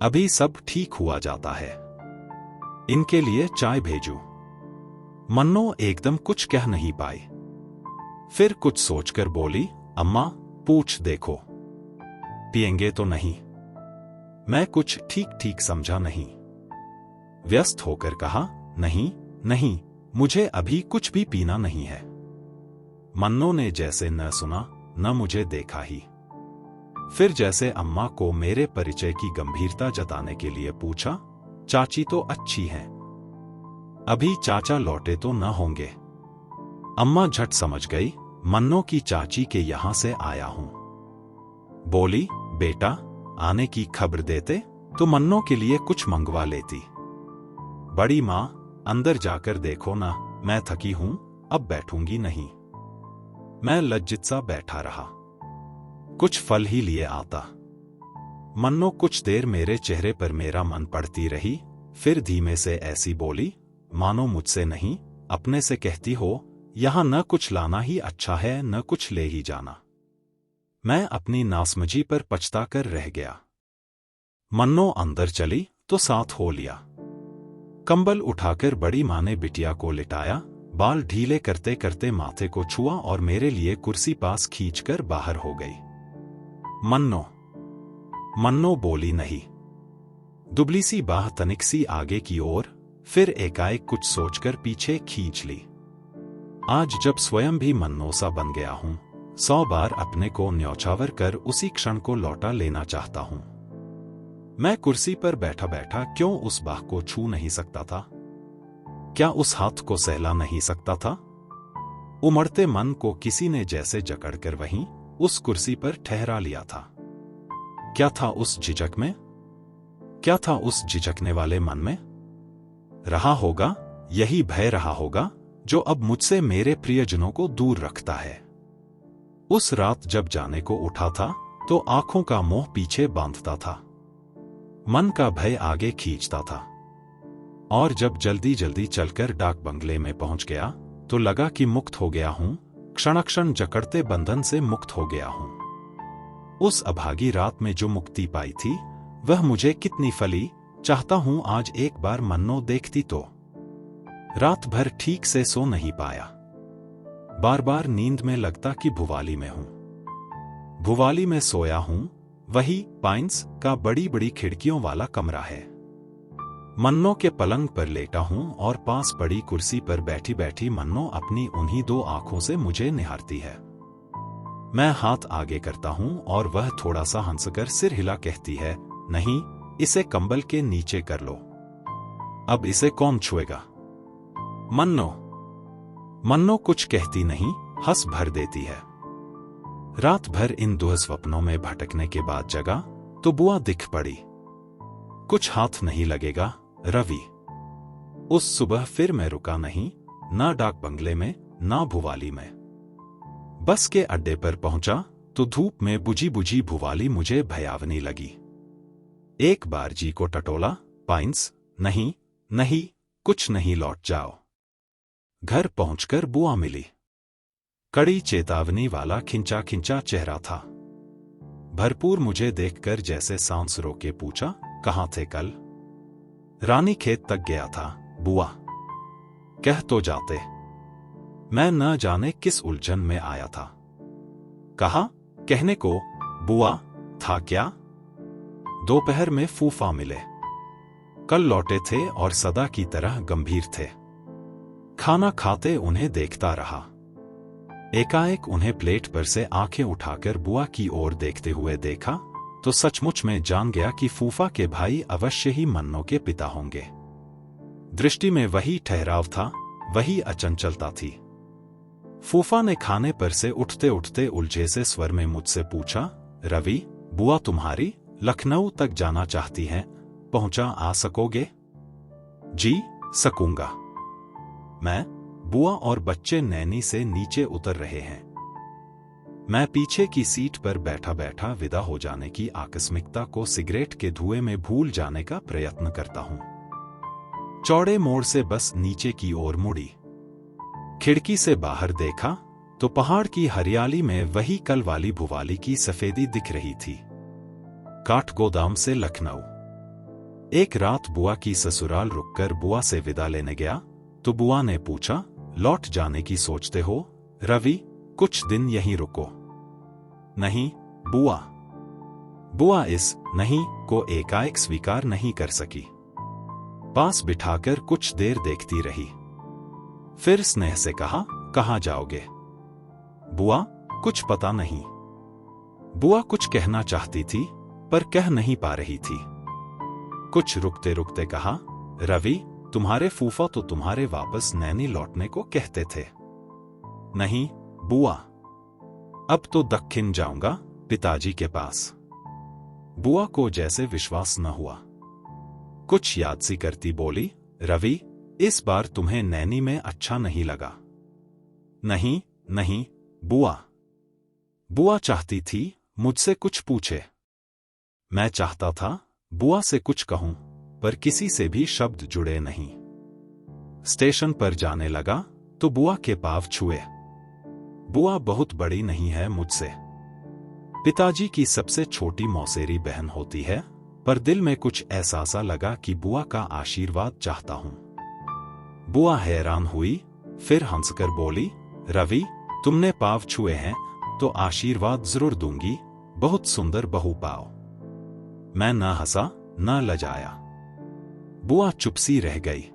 अभी सब ठीक हुआ जाता है। इनके लिए चाय भेजूं? मन्नो एकदम कुछ कह नहीं पाई। फिर कुछ सोचकर बोली, अम्मा पूछ देखो, पिएंगे तो नहीं? मैं कुछ ठीक ठीक समझा नहीं। व्यस्त होकर कहा, नहीं नहीं, मुझे अभी कुछ भी पीना नहीं है। मन्नो ने जैसे न सुना न मुझे देखा ही। फिर जैसे अम्मा को मेरे परिचय की गंभीरता जताने के लिए पूछा, चाची तो अच्छी हैं, अभी चाचा लौटे तो न होंगे। अम्मा झट समझ गई, मन्नो की चाची के यहां से आया हूं। बोली, बेटा आने की खबर देते तो मन्नो के लिए कुछ मंगवा लेती। बड़ी मां, अंदर जाकर देखो ना, मैं थकी हूं, अब बैठूंगी नहीं। मैं लज्जित सा बैठा रहा। कुछ फल ही लिए आता। मन्नो कुछ देर मेरे चेहरे पर मेरा मन पड़ती रही, फिर धीमे से ऐसी बोली, मानो मुझसे नहीं, अपने से कहती हो, यहां न कुछ लाना ही अच्छा है न कुछ ले ही जाना। मैं अपनी नासमझी पर पछता कर रह गया। मन्नो अंदर चली तो साथ हो लिया। कंबल उठाकर बड़ी मां ने बिटिया को लिटाया, बाल ढीले करते करते माथे को छुआ और मेरे लिए कुर्सी पास खींचकर बाहर हो गई। मन्नो बोली नहीं। दुबली सी बाह तनिक सी आगे की ओर, फिर एकाएक कुछ सोचकर पीछे खींच ली। आज जब स्वयं भी मन्नो सा बन गया हूं, 100 बार अपने को न्यौछावर कर उसी क्षण को लौटा लेना चाहता हूं। मैं कुर्सी पर बैठा बैठा क्यों उस बाह को छू नहीं सकता था? क्या उस हाथ को सहला नहीं सकता था? उमड़ते मन को किसी ने जैसे जकड़कर वहीं उस कुर्सी पर ठहरा लिया था। क्या था उस झिझक में? क्या था उस झिझकने वाले मन में? रहा होगा, यही भय रहा होगा जो अब मुझसे मेरे प्रियजनों को दूर रखता है। उस रात जब जाने को उठा था तो आंखों का मोह पीछे बांधता था, मन का भय आगे खींचता था। और जब जल्दी जल्दी चलकर डाक बंगले में पहुंच गया तो लगा कि मुक्त हो गया हूं, क्षण क्षण जकड़ते बंधन से मुक्त हो गया हूं। उस अभागी रात में जो मुक्ति पाई थी वह मुझे कितनी फली, चाहता हूं आज एक बार मन्नो देखती तो। रात भर ठीक से सो नहीं पाया। बार बार नींद में लगता कि भुवाली में हूं। भुवाली में सोया हूं, वही पाइन्स का बड़ी बड़ी खिड़कियों वाला कमरा है। मन्नो के पलंग पर लेटा हूं और पास पड़ी कुर्सी पर बैठी बैठी मन्नो अपनी उन्हीं दो आंखों से मुझे निहारती है। मैं हाथ आगे करता हूं और वह थोड़ा सा हंसकर सिर हिला कहती है, नहीं, इसे कंबल के नीचे कर लो, अब इसे कौन छुएगा। मन्नो कुछ कहती नहीं, हंस भर देती है। रात भर इन दुःस्वप्नों में भटकने के बाद जगा तो बुआ दिख पड़ी। कुछ हाथ नहीं लगेगा रवि। उस सुबह फिर मैं रुका नहीं, ना डाक बंगले में ना भुवाली में। बस के अड्डे पर पहुंचा तो धूप में बुझी बुझी भुवाली मुझे भयावनी लगी। एक बार जी को टटोला, पाइन्स, नहीं नहीं, कुछ नहीं, लौट जाओ। घर पहुंचकर बुआ मिली। कड़ी चेतावनी वाला खिंचा खिंचा चेहरा था। भरपूर मुझे देखकर जैसे सांस रोके पूछा, कहां थे कल। रानी खेत तक गया था बुआ। कह तो जाते। मैं न जाने किस उलझन में आया था। कहा कहने को बुआ था क्या। दोपहर में फूफा मिले। कल लौटे थे और सदा की तरह गंभीर थे। खाना खाते उन्हें देखता रहा। एकाएक उन्हें प्लेट पर से आंखें उठाकर बुआ की ओर देखते हुए देखा तो सचमुच में जान गया कि फूफा के भाई अवश्य ही मन्नो के पिता होंगे। दृष्टि में वही ठहराव था, वही अचंचलता थी। फूफा ने खाने पर से उठते उठते उलझे से स्वर में मुझसे पूछा, रवि, बुआ तुम्हारी लखनऊ तक जाना चाहती हैं, पहुंचा आ सकोगे। जी सकूंगा। मैं, बुआ और बच्चे नैनी से नीचे उतर रहे हैं। मैं पीछे की सीट पर बैठा बैठा विदा हो जाने की आकस्मिकता को सिगरेट के धुएं में भूल जाने का प्रयत्न करता हूं। चौड़े मोड़ से बस नीचे की ओर मुड़ी। खिड़की से बाहर देखा तो पहाड़ की हरियाली में वही कल वाली भुवाली की सफेदी दिख रही थी। काठगोदाम से लखनऊ। एक रात बुआ की ससुराल रुककर बुआ से विदा लेने गया तो बुआ ने पूछा, लौट जाने की सोचते हो रवि, कुछ दिन यहीं रुको। नहीं बुआ। बुआ इस नहीं को एकाएक स्वीकार नहीं कर सकी। पास बिठाकर कुछ देर देखती रही। फिर स्नेह से कहा, कहां जाओगे। बुआ, कुछ पता नहीं। बुआ कुछ कहना चाहती थी पर कह नहीं पा रही थी। कुछ रुकते रुकते कहा, रवि, तुम्हारे फूफा तो तुम्हारे वापस नैनी लौटने को कहते थे। नहीं बुआ, अब तो दक्षिण जाऊंगा पिताजी के पास। बुआ को जैसे विश्वास न हुआ। कुछ याद सी करती बोली, रवि, इस बार तुम्हें नैनी में अच्छा नहीं लगा। नहीं नहीं बुआ। बुआ चाहती थी मुझसे कुछ पूछे। मैं चाहता था बुआ से कुछ कहूं पर किसी से भी शब्द जुड़े नहीं। स्टेशन पर जाने लगा तो बुआ के पांव छुए। बुआ बहुत बड़ी नहीं है मुझसे। पिताजी की सबसे छोटी मौसेरी बहन होती है, पर दिल में कुछ ऐसा सा लगा कि बुआ का आशीर्वाद चाहता हूं। बुआ हैरान हुई, फिर हंसकर बोली, रवि, तुमने पांव छुए हैं तो आशीर्वाद जरूर दूंगी, बहुत सुंदर बहू पाओ। मैं न हंसा न लजाया। बुआ चुपसी रह गई।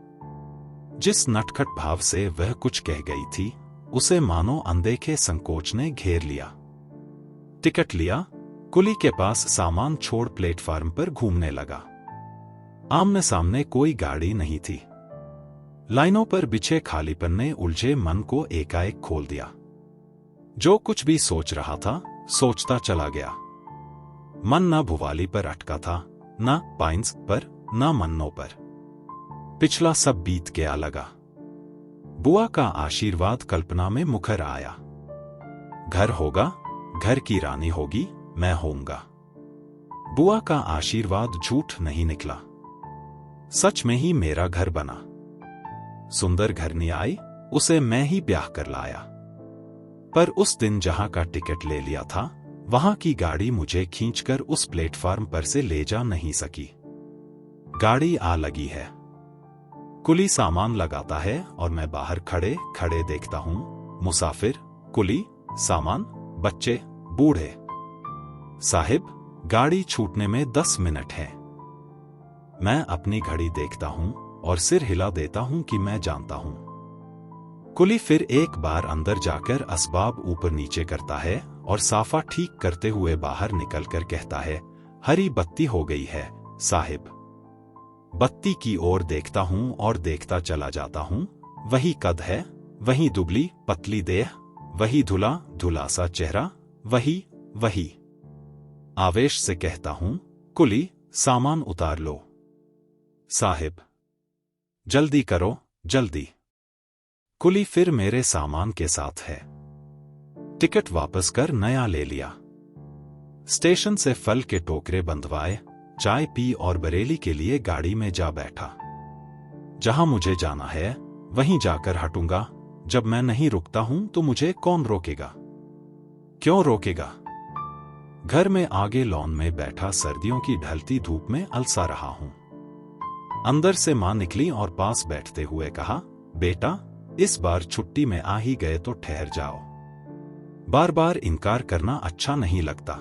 जिस नटखट भाव से वह कुछ कह गई थी उसे मानो अनदेखे संकोच ने घेर लिया। टिकट लिया, कुली के पास सामान छोड़ प्लेटफार्म पर घूमने लगा। आमने सामने कोई गाड़ी नहीं थी। लाइनों पर बिछे खालीपन ने उलझे मन को एकाएक खोल दिया। जो कुछ भी सोच रहा था सोचता चला गया। मन न भुवाली पर अटका था, न पाइन्स पर, न मन्नो पर। पिछला सब बीत गया लगा। बुआ का आशीर्वाद कल्पना में मुखर आया। घर होगा, घर की रानी होगी, मैं होऊंगा। बुआ का आशीर्वाद झूठ नहीं निकला। सच में ही मेरा घर बना। सुंदर घरनी आई, उसे मैं ही ब्याह कर लाया। पर उस दिन जहां का टिकट ले लिया था वहां की गाड़ी मुझे खींचकर उस प्लेटफार्म पर से ले जा नहीं सकी। गाड़ी आ लगी है। कुली सामान लगाता है और मैं बाहर खड़े खड़े देखता हूं, मुसाफिर, कुली, सामान, बच्चे, बूढ़े। साहिब, गाड़ी छूटने में 10 मिनट है। मैं अपनी घड़ी देखता हूं और सिर हिला देता हूं कि मैं जानता हूं। कुली फिर एक बार अंदर जाकर असबाब ऊपर नीचे करता है और साफा ठीक करते हुए बाहर निकलकर कहता है, हरी बत्ती हो गई है साहिब। बत्ती की ओर देखता हूं और देखता चला जाता हूं। वही कद है, वही दुबली पतली देह, वही धुला धुला सा चेहरा, वही। आवेश से कहता हूं, कुली, सामान उतार लो। साहिब, जल्दी करो, जल्दी। कुली फिर मेरे सामान के साथ है। टिकट वापस कर नया ले लिया। स्टेशन से फल के टोकरे बंधवाए, चाय पी और बरेली के लिए गाड़ी में जा बैठा। जहां मुझे जाना है वहीं जाकर हटूंगा। जब मैं नहीं रुकता हूं तो मुझे कौन रोकेगा? क्यों रोकेगा? घर में आगे लॉन में बैठा सर्दियों की ढलती धूप में अलसा रहा हूं। अंदर से मां निकली और पास बैठते हुए कहा, बेटा, इस बार छुट्टी में आ ही गए तो ठहर जाओ। बार बार इनकार करना अच्छा नहीं लगता।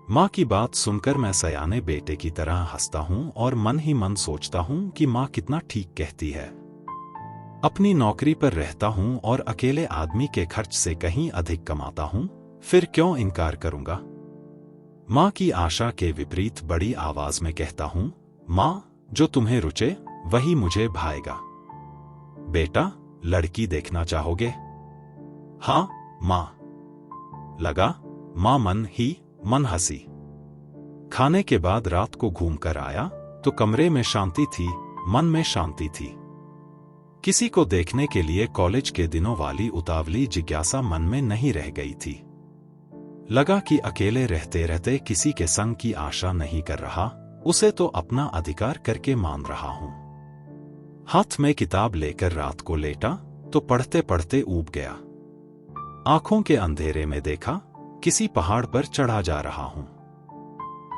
मां की बात सुनकर मैं सयाने बेटे की तरह हंसता हूं और मन ही मन सोचता हूं कि मां कितना ठीक कहती है। अपनी नौकरी पर रहता हूं और अकेले आदमी के खर्च से कहीं अधिक कमाता हूं, फिर क्यों इनकार करूंगा? मां की आशा के विपरीत बड़ी आवाज में कहता हूं, मां, जो तुम्हें रुचे वही मुझे भाएगा। बेटा, लड़की देखना चाहोगे? हाँ मां। लगा, मां मन ही मन हंसी। खाने के बाद रात को घूम कर आया तो कमरे में शांति थी, मन में शांति थी। किसी को देखने के लिए कॉलेज के दिनों वाली उतावली जिज्ञासा मन में नहीं रह गई थी। लगा कि अकेले रहते रहते किसी के संग की आशा नहीं कर रहा, उसे तो अपना अधिकार करके मान रहा हूं। हाथ में किताब लेकर रात को लेटा तो पढ़ते पढ़ते ऊब गया। आंखों के अंधेरे में देखा, किसी पहाड़ पर चढ़ा जा रहा हूं।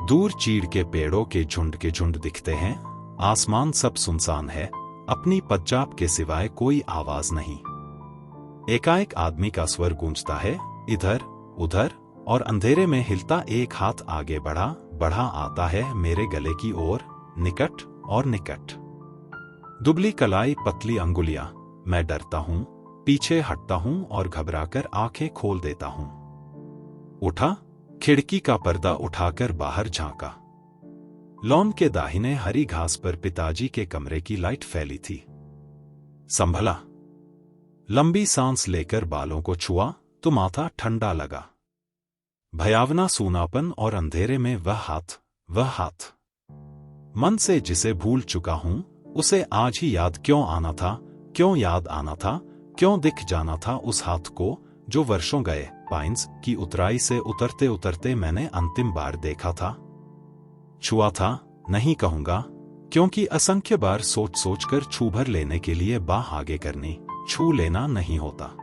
दूर चीड़ के पेड़ों के झुंड दिखते हैं। आसमान सब सुनसान है, अपनी पदचाप के सिवाय कोई आवाज नहीं। एकाएक आदमी का स्वर गूंजता है, इधर उधर, और अंधेरे में हिलता एक हाथ आगे बढ़ा आता है मेरे गले की ओर, निकट और निकट। दुबली कलाई, पतली अंगुलियां। मैं डरता हूं, पीछे हटता हूं और घबराकर आंखें खोल देता हूं। उठा, खिड़की का पर्दा उठाकर बाहर झांका। लॉन के दाहिने हरी घास पर पिताजी के कमरे की लाइट फैली थी। संभला, लंबी सांस लेकर बालों को छुआ तो माथा ठंडा लगा। भयावना सूनापन और अंधेरे में वह हाथ। मन से जिसे भूल चुका हूं, उसे आज ही याद क्यों आना था, क्यों दिख जाना था उस हाथ को जो वर्षों गए पाइन्स की उतराई से उतरते उतरते मैंने अंतिम बार देखा था। छुआ था नहीं कहूंगा, क्योंकि असंख्य बार सोच सोचकर छू भर लेने के लिए बाह आगे करनी, छू लेना नहीं होता।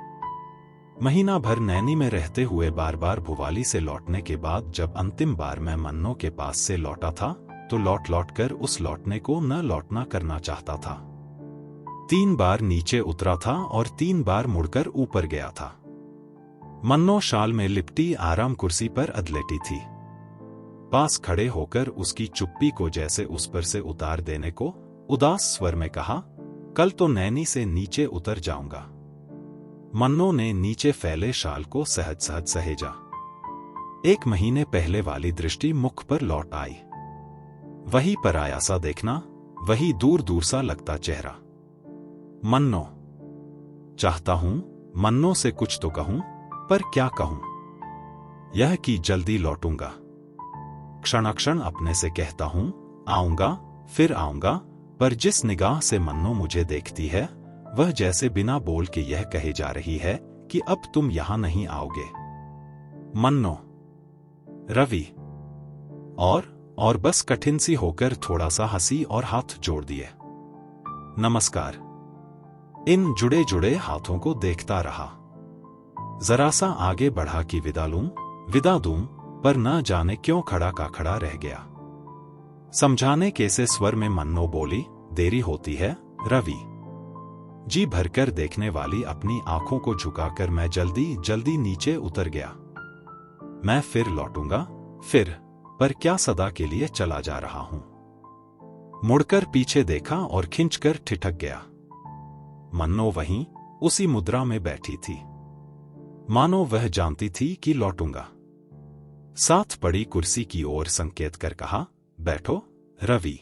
महीना भर नैनी में रहते हुए बार बार भुवाली से लौटने के बाद जब अंतिम बार मैं मन्नो के पास से लौटा था तो लौट कर उस लौटने को न लौटना करना चाहता था। 3 बार नीचे उतरा था और 3 बार मुड़कर ऊपर गया था। मन्नो शाल में लिपटी आराम कुर्सी पर अधलेटी थी। पास खड़े होकर उसकी चुप्पी को जैसे उस पर से उतार देने को उदास स्वर में कहा, कल तो नैनी से नीचे उतर जाऊंगा। मन्नो ने नीचे फैले शाल को सहज सहज सहेजा। 1 महीने पहले वाली दृष्टि मुख पर लौट आई। वही पराया सा देखना, वही दूर दूर सा लगता चेहरा। मन्नो, चाहता हूं मन्नो से कुछ तो कहूं, पर क्या कहूं? यह कि जल्दी लौटूंगा। क्षणाक्षण अपने से कहता हूं, आऊंगा, फिर आऊंगा, पर जिस निगाह से मन्नो मुझे देखती है वह जैसे बिना बोल के यह कहे जा रही है कि अब तुम यहां नहीं आओगे। मन्नो, रवि। और बस कठिन सी होकर थोड़ा सा हंसी और हाथ जोड़ दिए। नमस्कार। इन जुड़े जुड़े हाथों को देखता रहा। जरा सा आगे बढ़ा कि विदा दूं, पर न जाने क्यों खड़ा का खड़ा रह गया। समझाने के से स्वर में मन्नो बोली, देरी होती है रवि। जी भरकर देखने वाली अपनी आंखों को झुकाकर मैं जल्दी जल्दी नीचे उतर गया। मैं फिर लौटूंगा, फिर, पर क्या सदा के लिए चला जा रहा हूं। मुड़कर पीछे देखा और खिंचकर ठिठक गया। मन्नो वहीं उसी मुद्रा में बैठी थी, मानो वह जानती थी कि लौटूंगा। साथ पड़ी कुर्सी की ओर संकेत कर कहा, बैठो रवि।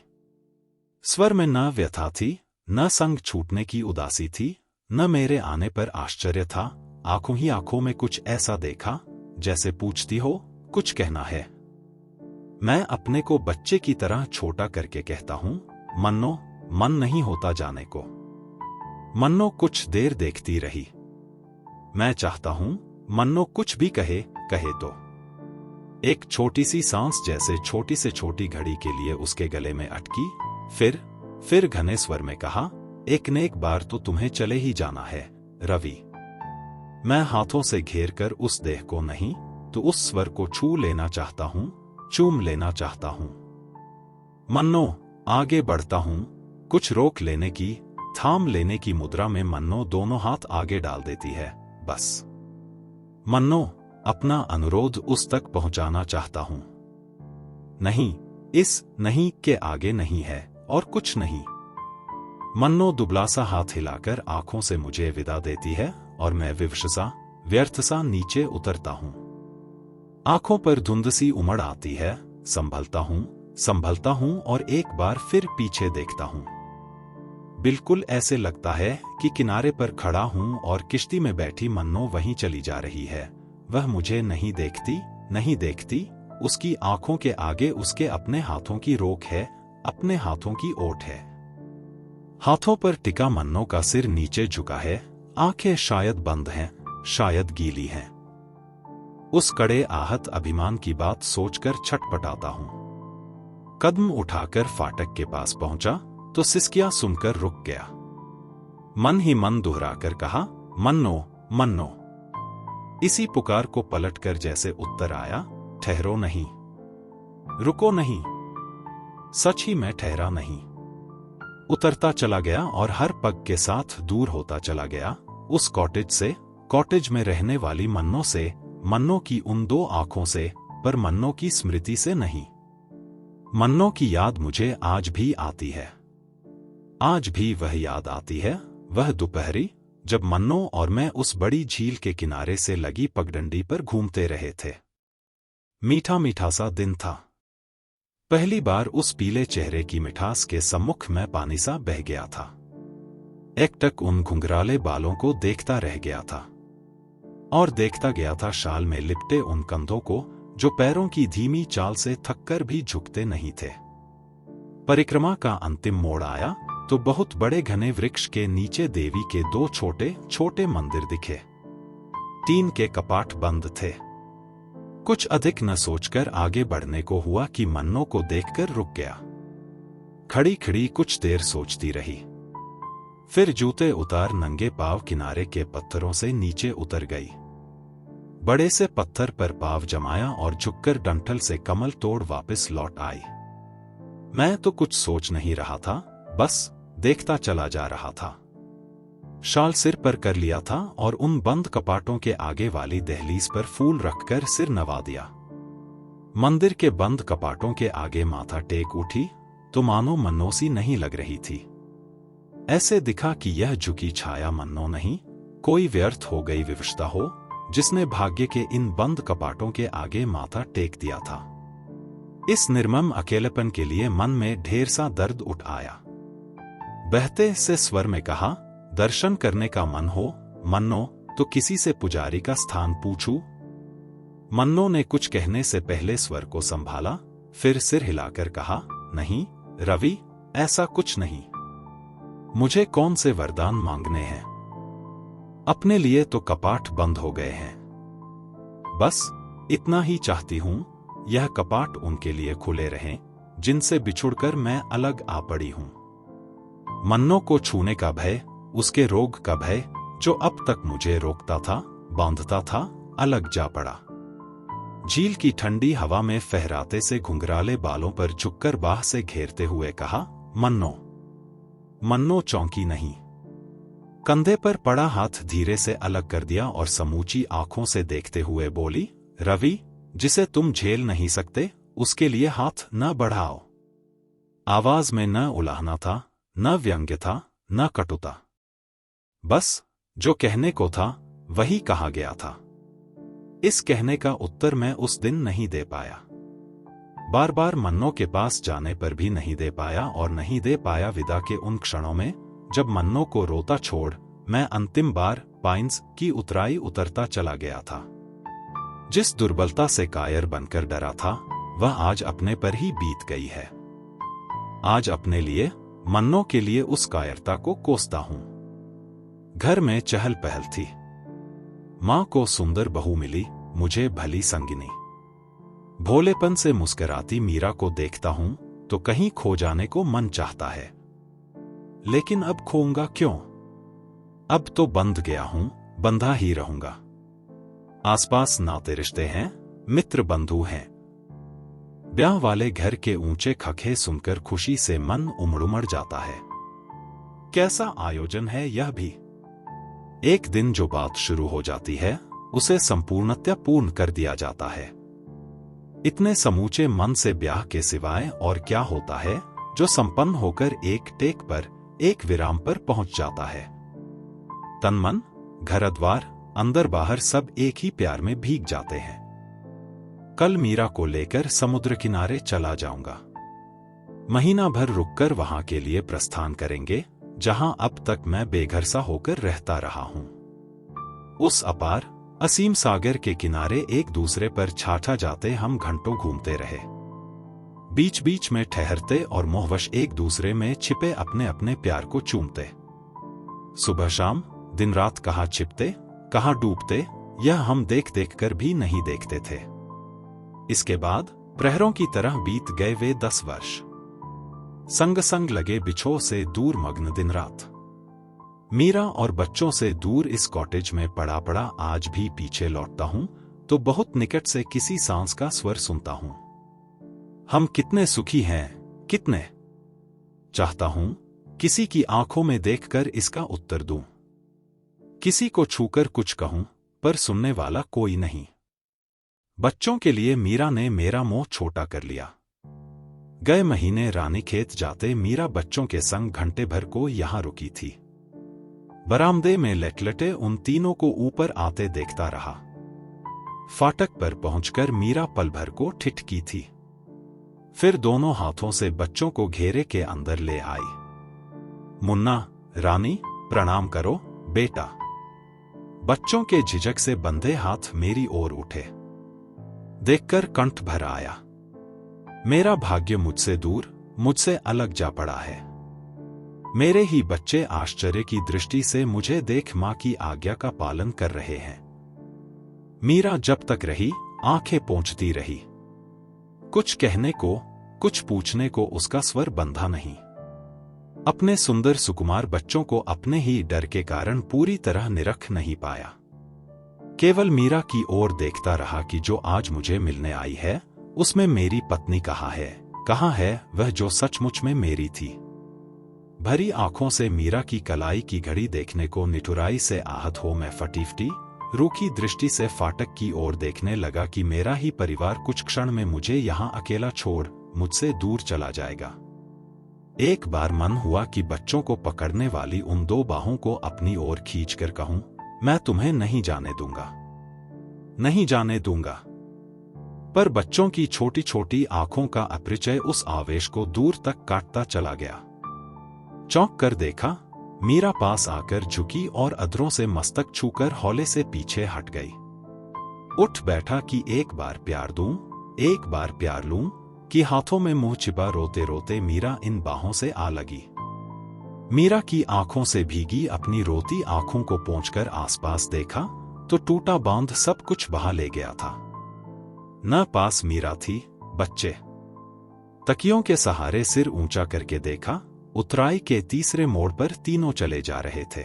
स्वर में न व्यथा थी, न संग छूटने की उदासी थी, न मेरे आने पर आश्चर्य था। आंखों ही आंखों में कुछ ऐसा देखा जैसे पूछती हो, कुछ कहना है। मैं अपने को बच्चे की तरह छोटा करके कहता हूं, मन्नो, मन नहीं होता जाने को। मन्नो कुछ देर देखती रही। मैं चाहता हूं मन्नो कुछ भी कहे, कहे तो। एक छोटी सी सांस जैसे छोटी से छोटी घड़ी के लिए उसके गले में अटकी। फिर घने स्वर में कहा, एक न एक बार तो तुम्हें चले ही जाना है रवि। मैं हाथों से घेर कर उस देह को नहीं तो उस स्वर को छू लेना चाहता हूं, चूम लेना चाहता हूं। मन्नो आगे बढ़ता हूं, कुछ रोक लेने की, थाम लेने की मुद्रा में मन्नो दोनों हाथ आगे डाल देती है। बस मन्नो अपना अनुरोध उस तक पहुंचाना चाहता हूं। नहीं, इस नहीं के आगे नहीं है और कुछ नहीं। मन्नो दुबला सा हाथ हिलाकर आंखों से मुझे विदा देती है और मैं विवश सा, व्यर्थ सा नीचे उतरता हूं। आंखों पर धुंध सी उमड़ आती है। संभलता हूं और एक बार फिर पीछे देखता हूं। बिल्कुल ऐसे लगता है कि किनारे पर खड़ा हूं और किश्ती में बैठी मन्नो वहीं चली जा रही है। वह मुझे नहीं देखती। उसकी आंखों के आगे उसके अपने हाथों की रोक है, अपने हाथों की ओट है। हाथों पर टिका मन्नो का सिर नीचे झुका है, आंखें शायद बंद हैं, शायद गीली हैं। उस कड़े आहत अभिमान की बात सोचकर छटपटाता हूं। कदम उठाकर फाटक के पास पहुंचा तो सिसकियां सुनकर रुक गया। मन ही मन दोहराकर कहा, मन्नो, मन्नो। इसी पुकार को पलटकर जैसे उत्तर आया, ठहरो नहीं, रुको नहीं। सच ही मैं ठहरा नहीं। उतरता चला गया और हर पग के साथ दूर होता चला गया उस कॉटेज से, कॉटेज में रहने वाली मन्नो से, मन्नो की उन दो आंखों से, पर मन्नो की स्मृति से नहीं। मन्नो की याद मुझे आज भी आती है। आज भी वह याद आती है, वह दोपहरी जब मन्नो और मैं उस बड़ी झील के किनारे से लगी पगडंडी पर घूमते रहे थे। मीठा मीठा सा दिन था। पहली बार उस पीले चेहरे की मिठास के सम्मुख में पानी सा बह गया था। एकटक उन घुंघराले बालों को देखता रह गया था और देखता गया था शाल में लिपटे उन कंधों को जो पैरों की धीमी चाल से थककर भी झुकते नहीं थे। परिक्रमा का अंतिम मोड़ आया तो बहुत बड़े घने वृक्ष के नीचे देवी के दो छोटे छोटे मंदिर दिखे। टीन के कपाट बंद थे। कुछ अधिक न सोचकर आगे बढ़ने को हुआ कि मन्नो को देखकर रुक गया। खड़ी खड़ी कुछ देर सोचती रही, फिर जूते उतार नंगे पांव किनारे के पत्थरों से नीचे उतर गई। बड़े से पत्थर पर पांव जमाया और झुककर डंठल से कमल तोड़ वापस लौट आई। मैं तो कुछ सोच नहीं रहा था, बस देखता चला जा रहा था। शाल सिर पर कर लिया था और उन बंद कपाटों के आगे वाली दहलीज पर फूल रखकर सिर नवा दिया। मंदिर के बंद कपाटों के आगे माथा टेक उठी तो मानो मन्नो सी नहीं लग रही थी। ऐसे दिखा कि यह झुकी छाया मन्नो नहीं, कोई व्यर्थ हो गई विवशता हो जिसने भाग्य के इन बंद कपाटों के आगे माथा टेक दिया था। इस निर्मम अकेलेपन के लिए मन में ढेर सा दर्द उठ आया। बहते से स्वर में कहा, दर्शन करने का मन हो मन्नो तो किसी से पुजारी का स्थान पूछूं। मन्नो ने कुछ कहने से पहले स्वर को संभाला, फिर सिर हिलाकर कहा, नहीं रवि, ऐसा कुछ नहीं। मुझे कौन से वरदान मांगने हैं? अपने लिए तो कपाट बंद हो गए हैं। बस इतना ही चाहती हूं, यह कपाट उनके लिए खुले रहें जिनसे बिछुड़कर मैं अलग आ पड़ी हूं। मन्नो को छूने का भय, उसके रोग का भय जो अब तक मुझे रोकता था, बांधता था, अलग जा पड़ा। झील की ठंडी हवा में फहराते से घुंघराले बालों पर झुककर बाह से घेरते हुए कहा, मन्नो। मन्नो चौंकी नहीं। कंधे पर पड़ा हाथ धीरे से अलग कर दिया और समूची आंखों से देखते हुए बोली, रवि, जिसे तुम झेल नहीं सकते उसके लिए हाथ न बढ़ाओ। आवाज में न उलाहना था, न व्यंग्य था, न कटुता। बस जो कहने को था वही कहा गया था। इस कहने का उत्तर मैं उस दिन नहीं दे पाया। बार बार मन्नो के पास जाने पर भी नहीं दे पाया और नहीं दे पाया विदा के उन क्षणों में जब मन्नो को रोता छोड़ मैं अंतिम बार पाइन्स की उतराई उतरता चला गया था। जिस दुर्बलता से कायर बनकर डरा था वह आज अपने पर ही बीत गई है। आज अपने लिए, मन्नो के लिए उस कायरता को कोसता हूं। घर में चहल पहल थी। मां को सुंदर बहू मिली, मुझे भली संगिनी। भोलेपन से मुस्कुराती मीरा को देखता हूं तो कहीं खो जाने को मन चाहता है। लेकिन अब खोऊंगा क्यों? अब तो बंध गया हूं, बंधा ही रहूंगा। आसपास नाते रिश्ते हैं, मित्र बंधु हैं। ब्याह वाले घर के ऊंचे खखे सुनकर खुशी से मन उमड़ जाता है। कैसा आयोजन है यह भी। एक दिन जो बात शुरू हो जाती है उसे संपूर्णतया पूर्ण कर दिया जाता है। इतने समूचे मन से ब्याह के सिवाय और क्या होता है जो संपन्न होकर एक टेक पर, एक विराम पर पहुंच जाता है। तन मन, घर द्वार, अंदर बाहर सब एक ही प्यार में भीग जाते हैं। कल मीरा को लेकर समुद्र किनारे चला जाऊंगा। महीना भर रुककर वहां के लिए प्रस्थान करेंगे जहां अब तक मैं बेघर सा होकर रहता रहा हूं। उस अपार असीम सागर के किनारे एक दूसरे पर छाछा जाते हम घंटों घूमते रहे। बीच बीच में ठहरते और मोहवश एक दूसरे में छिपे अपने अपने प्यार को चूमते। सुबह शाम, दिन रात कहाँ छिपते, कहाँ डूबते, यह हम देख देख कर भी नहीं देखते थे। इसके बाद प्रहरों की तरह बीत गए वे 10 वर्ष। संग संग लगे बिछो से दूर मग्न दिन रात। मीरा और बच्चों से दूर इस कॉटेज में पड़ा पड़ा आज भी पीछे लौटता हूं तो बहुत निकट से किसी सांस का स्वर सुनता हूं। हम कितने सुखी हैं, कितने। चाहता हूं किसी की आंखों में देखकर इसका उत्तर दूं। किसी को छूकर कुछ कहूं पर सुनने वाला कोई नहीं। बच्चों के लिए मीरा ने मेरा मोह छोटा कर लिया। गए महीने रानीखेत जाते मीरा बच्चों के संग घंटे भर को यहां रुकी थी। बरामदे में लेटलटे उन तीनों को ऊपर आते देखता रहा। फाटक पर पहुंचकर मीरा पल भर को ठिठकी थी। फिर दोनों हाथों से बच्चों को घेरे के अंदर ले आई। मुन्ना, रानी, प्रणाम करो बेटा। बच्चों के झिझक से बंधे हाथ मेरी ओर उठे। देखकर कंठ भर आया। मेरा भाग्य मुझसे दूर, मुझसे अलग जा पड़ा है। मेरे ही बच्चे आश्चर्य की दृष्टि से मुझे देख मां की आज्ञा का पालन कर रहे हैं। मीरा जब तक रही, आंखें पोंछती रही। कुछ कहने को, कुछ पूछने को उसका स्वर बंधा नहीं। अपने सुंदर सुकुमार बच्चों को अपने ही डर के कारण पूरी तरह निरख नहीं पाया। केवल मीरा की ओर देखता रहा कि जो आज मुझे मिलने आई है उसमें मेरी पत्नी कहाँ है वह जो सचमुच में मेरी थी। भरी आंखों से मीरा की कलाई की घड़ी देखने को निठुराई से आहत हो मैं फटीफटी रूखी दृष्टि से फाटक की ओर देखने लगा कि मेरा ही परिवार कुछ क्षण में मुझे यहां अकेला छोड़ मुझसे दूर चला जाएगा। एक बार मन हुआ कि बच्चों को पकड़ने वाली उन 2 बाहों को अपनी ओर खींचकर कहूं, मैं तुम्हें नहीं जाने दूंगा, नहीं जाने दूंगा। पर बच्चों की छोटी छोटी आंखों का अपरिचय उस आवेश को दूर तक काटता चला गया। चौंक कर देखा, मीरा पास आकर झुकी और अधरों से मस्तक छूकर हौले से पीछे हट गई। उठ बैठा कि एक बार प्यार दूं, एक बार प्यार लूं, कि हाथों में मुंह छिपा रोते रोते मीरा इन बाहों से आ लगी। मीरा की आंखों से भीगी अपनी रोती आंखों को पोंछकर आसपास देखा तो टूटा बांध सब कुछ बहा ले गया था। न पास मीरा थी, बच्चे। तकियों के सहारे सिर ऊंचा करके देखा, उतराई के तीसरे मोड़ पर तीनों चले जा रहे थे।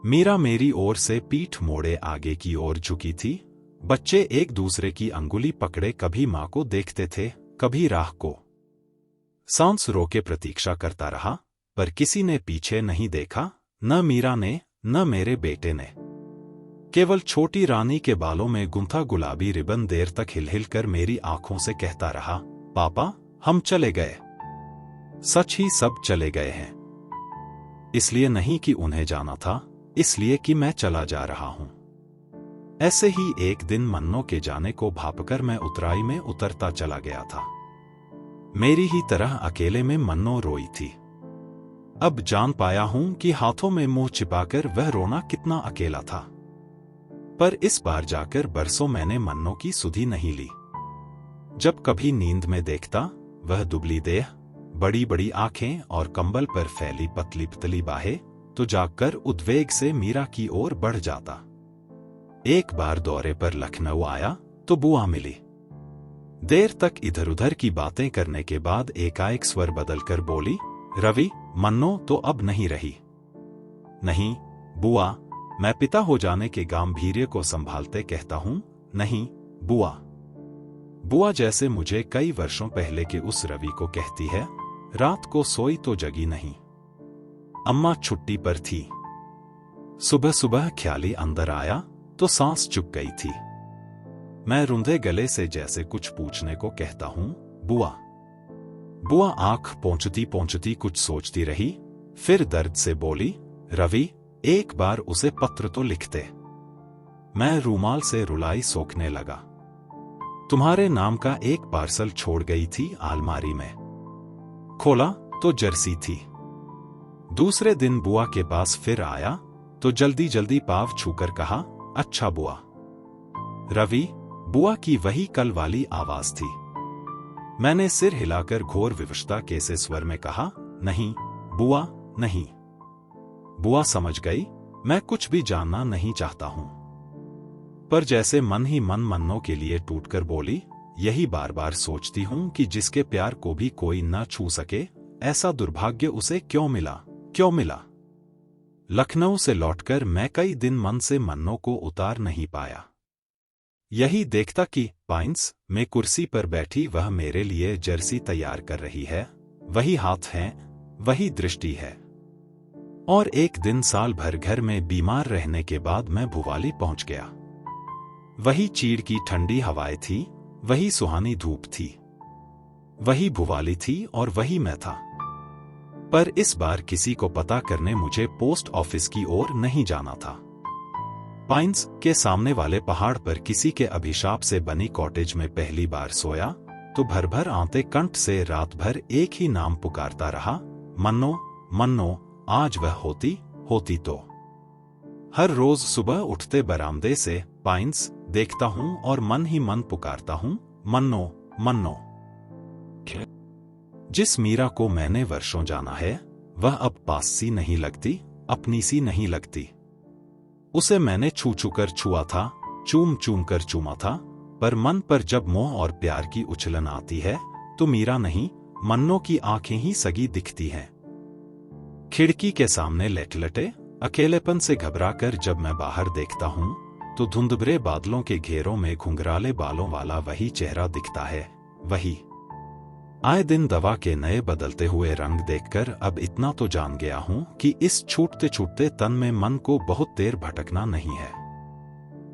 मीरा मेरी ओर से पीठ मोड़े आगे की ओर झुकी थी। बच्चे एक दूसरे की अंगुली पकड़े कभी मां को देखते थे, कभी राह को। सांस रोके प्रतीक्षा करता रहा, पर किसी ने पीछे नहीं देखा, न मीरा ने, न मेरे बेटे ने। केवल छोटी रानी के बालों में गुंथा गुलाबी रिबन देर तक हिल हिल कर मेरी आंखों से कहता रहा, पापा हम चले गए। सच ही सब चले गए हैं। इसलिए नहीं कि उन्हें जाना था, इसलिए कि मैं चला जा रहा हूं। ऐसे ही एक दिन मन्नो के जाने को भापकर मैं उतराई में उतरता चला गया था। मेरी ही तरह अकेले में मन्नो रोई थी। अब जान पाया हूं कि हाथों में मुंह छिपाकर वह रोना कितना अकेला था। पर इस बार जाकर बरसों मैंने मन्नो की सुधि नहीं ली। जब कभी नींद में देखता, वह दुबली देह, बड़ी बड़ी आंखें और कंबल पर फैली पतली पतली बाहें, तो जागकर उद्वेग से मीरा की ओर बढ़ जाता। एक बार दौरे पर लखनऊ आया तो बुआ मिली। देर तक इधर उधर की बातें करने के बाद एकाएक स्वर बदलकर बोली, रवि, मन्नो तो अब नहीं रही। नहीं बुआ, मैं पिता हो जाने के गांभीर्य को संभालते कहता हूं, नहीं बुआ। बुआ जैसे मुझे कई वर्षों पहले के उस रवि को कहती है, रात को सोई तो जगी नहीं। अम्मा छुट्टी पर थी। सुबह सुबह ख्याली अंदर आया तो सांस चुक गई थी। मैं रुंधे गले से जैसे कुछ पूछने को कहता हूं, बुआ। बुआ आंख पोंछती पोंछती कुछ सोचती रही, फिर दर्द से बोली, रवि, एक बार उसे पत्र तो लिखते। मैं रूमाल से रुलाई सोखने लगा। तुम्हारे नाम का एक पार्सल छोड़ गई थी अलमारी में। खोला तो जर्सी थी। दूसरे दिन बुआ के पास फिर आया तो जल्दी जल्दी पाँव छूकर कहा, अच्छा बुआ। रवि, बुआ की वही कल वाली आवाज थी। मैंने सिर हिलाकर घोर विवशता के से स्वर में कहा, नहीं बुआ नहीं। बुआ समझ गई मैं कुछ भी जानना नहीं चाहता हूं। पर जैसे मन ही मन मन्नो के लिए टूटकर बोली, यही बार बार सोचती हूं कि जिसके प्यार को भी कोई न छू सके, ऐसा दुर्भाग्य उसे क्यों मिला, क्यों मिला। लखनऊ से लौटकर मैं कई दिन मन से मन्नो को उतार नहीं पाया। यही देखता कि पाइंस में कुर्सी पर बैठी वह मेरे लिए जर्सी तैयार कर रही है, वही हाथ हैं, वही दृष्टि है। और एक दिन साल भर घर में बीमार रहने के बाद मैं भुवाली पहुंच गया। वही चीड़ की ठंडी हवाएं थी, वही सुहानी धूप थी, वही भुवाली थी और वही मैं था। पर इस बार किसी को पता करने मुझे पोस्ट ऑफिस की ओर नहीं जाना था। पाइंस के सामने वाले पहाड़ पर किसी के अभिशाप से बनी कॉटेज में पहली बार सोया तो भर भर आते कंठ से रात भर एक ही नाम पुकारता रहा, मन्नो मन्नो। आज वह होती तो। हर रोज सुबह उठते बरामदे से पाइंस देखता हूं और मन ही मन पुकारता हूं, मन्नो मन्नो। जिस मीरा को मैंने वर्षों जाना है, वह अब पास सी नहीं लगती, अपनी सी नहीं लगती। उसे मैंने छू छू कर छुआ था, चूम चूम कर चूमा था, पर मन पर जब मोह और प्यार की उछलन आती है तो मीरा नहीं, मन्नो की आंखें ही सगी दिखती हैं। खिड़की के सामने लेट-लटे अकेलेपन से घबराकर जब मैं बाहर देखता हूं तो धुंधभरे बादलों के घेरों में घुंघराले बालों वाला वही चेहरा दिखता है, वही। आए दिन दवा के नए बदलते हुए रंग देखकर अब इतना तो जान गया हूं कि इस छूटते छूटते तन में मन को बहुत देर भटकना नहीं है।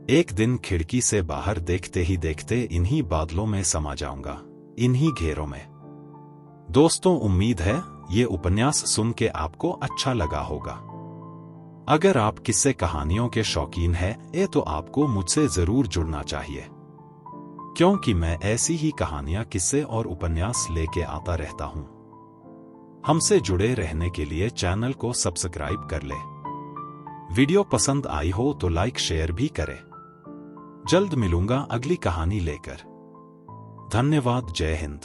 एक दिन खिड़की से बाहर देखते ही देखते इन्हीं बादलों में समा जाऊंगा, इन्हीं घेरों में। दोस्तों, उम्मीद है ये उपन्यास सुन के आपको अच्छा लगा होगा। अगर आप किस्से कहानियों के शौकीन हैं तो आपको मुझसे जरूर जुड़ना चाहिए, क्योंकि मैं ऐसी ही कहानियां, किस्से और उपन्यास लेके आता रहता हूं। हमसे जुड़े रहने के लिए चैनल को सब्सक्राइब कर ले। वीडियो पसंद आई हो तो लाइक शेयर भी करें। जल्द मिलूंगा अगली कहानी लेकर। धन्यवाद। जय हिंद।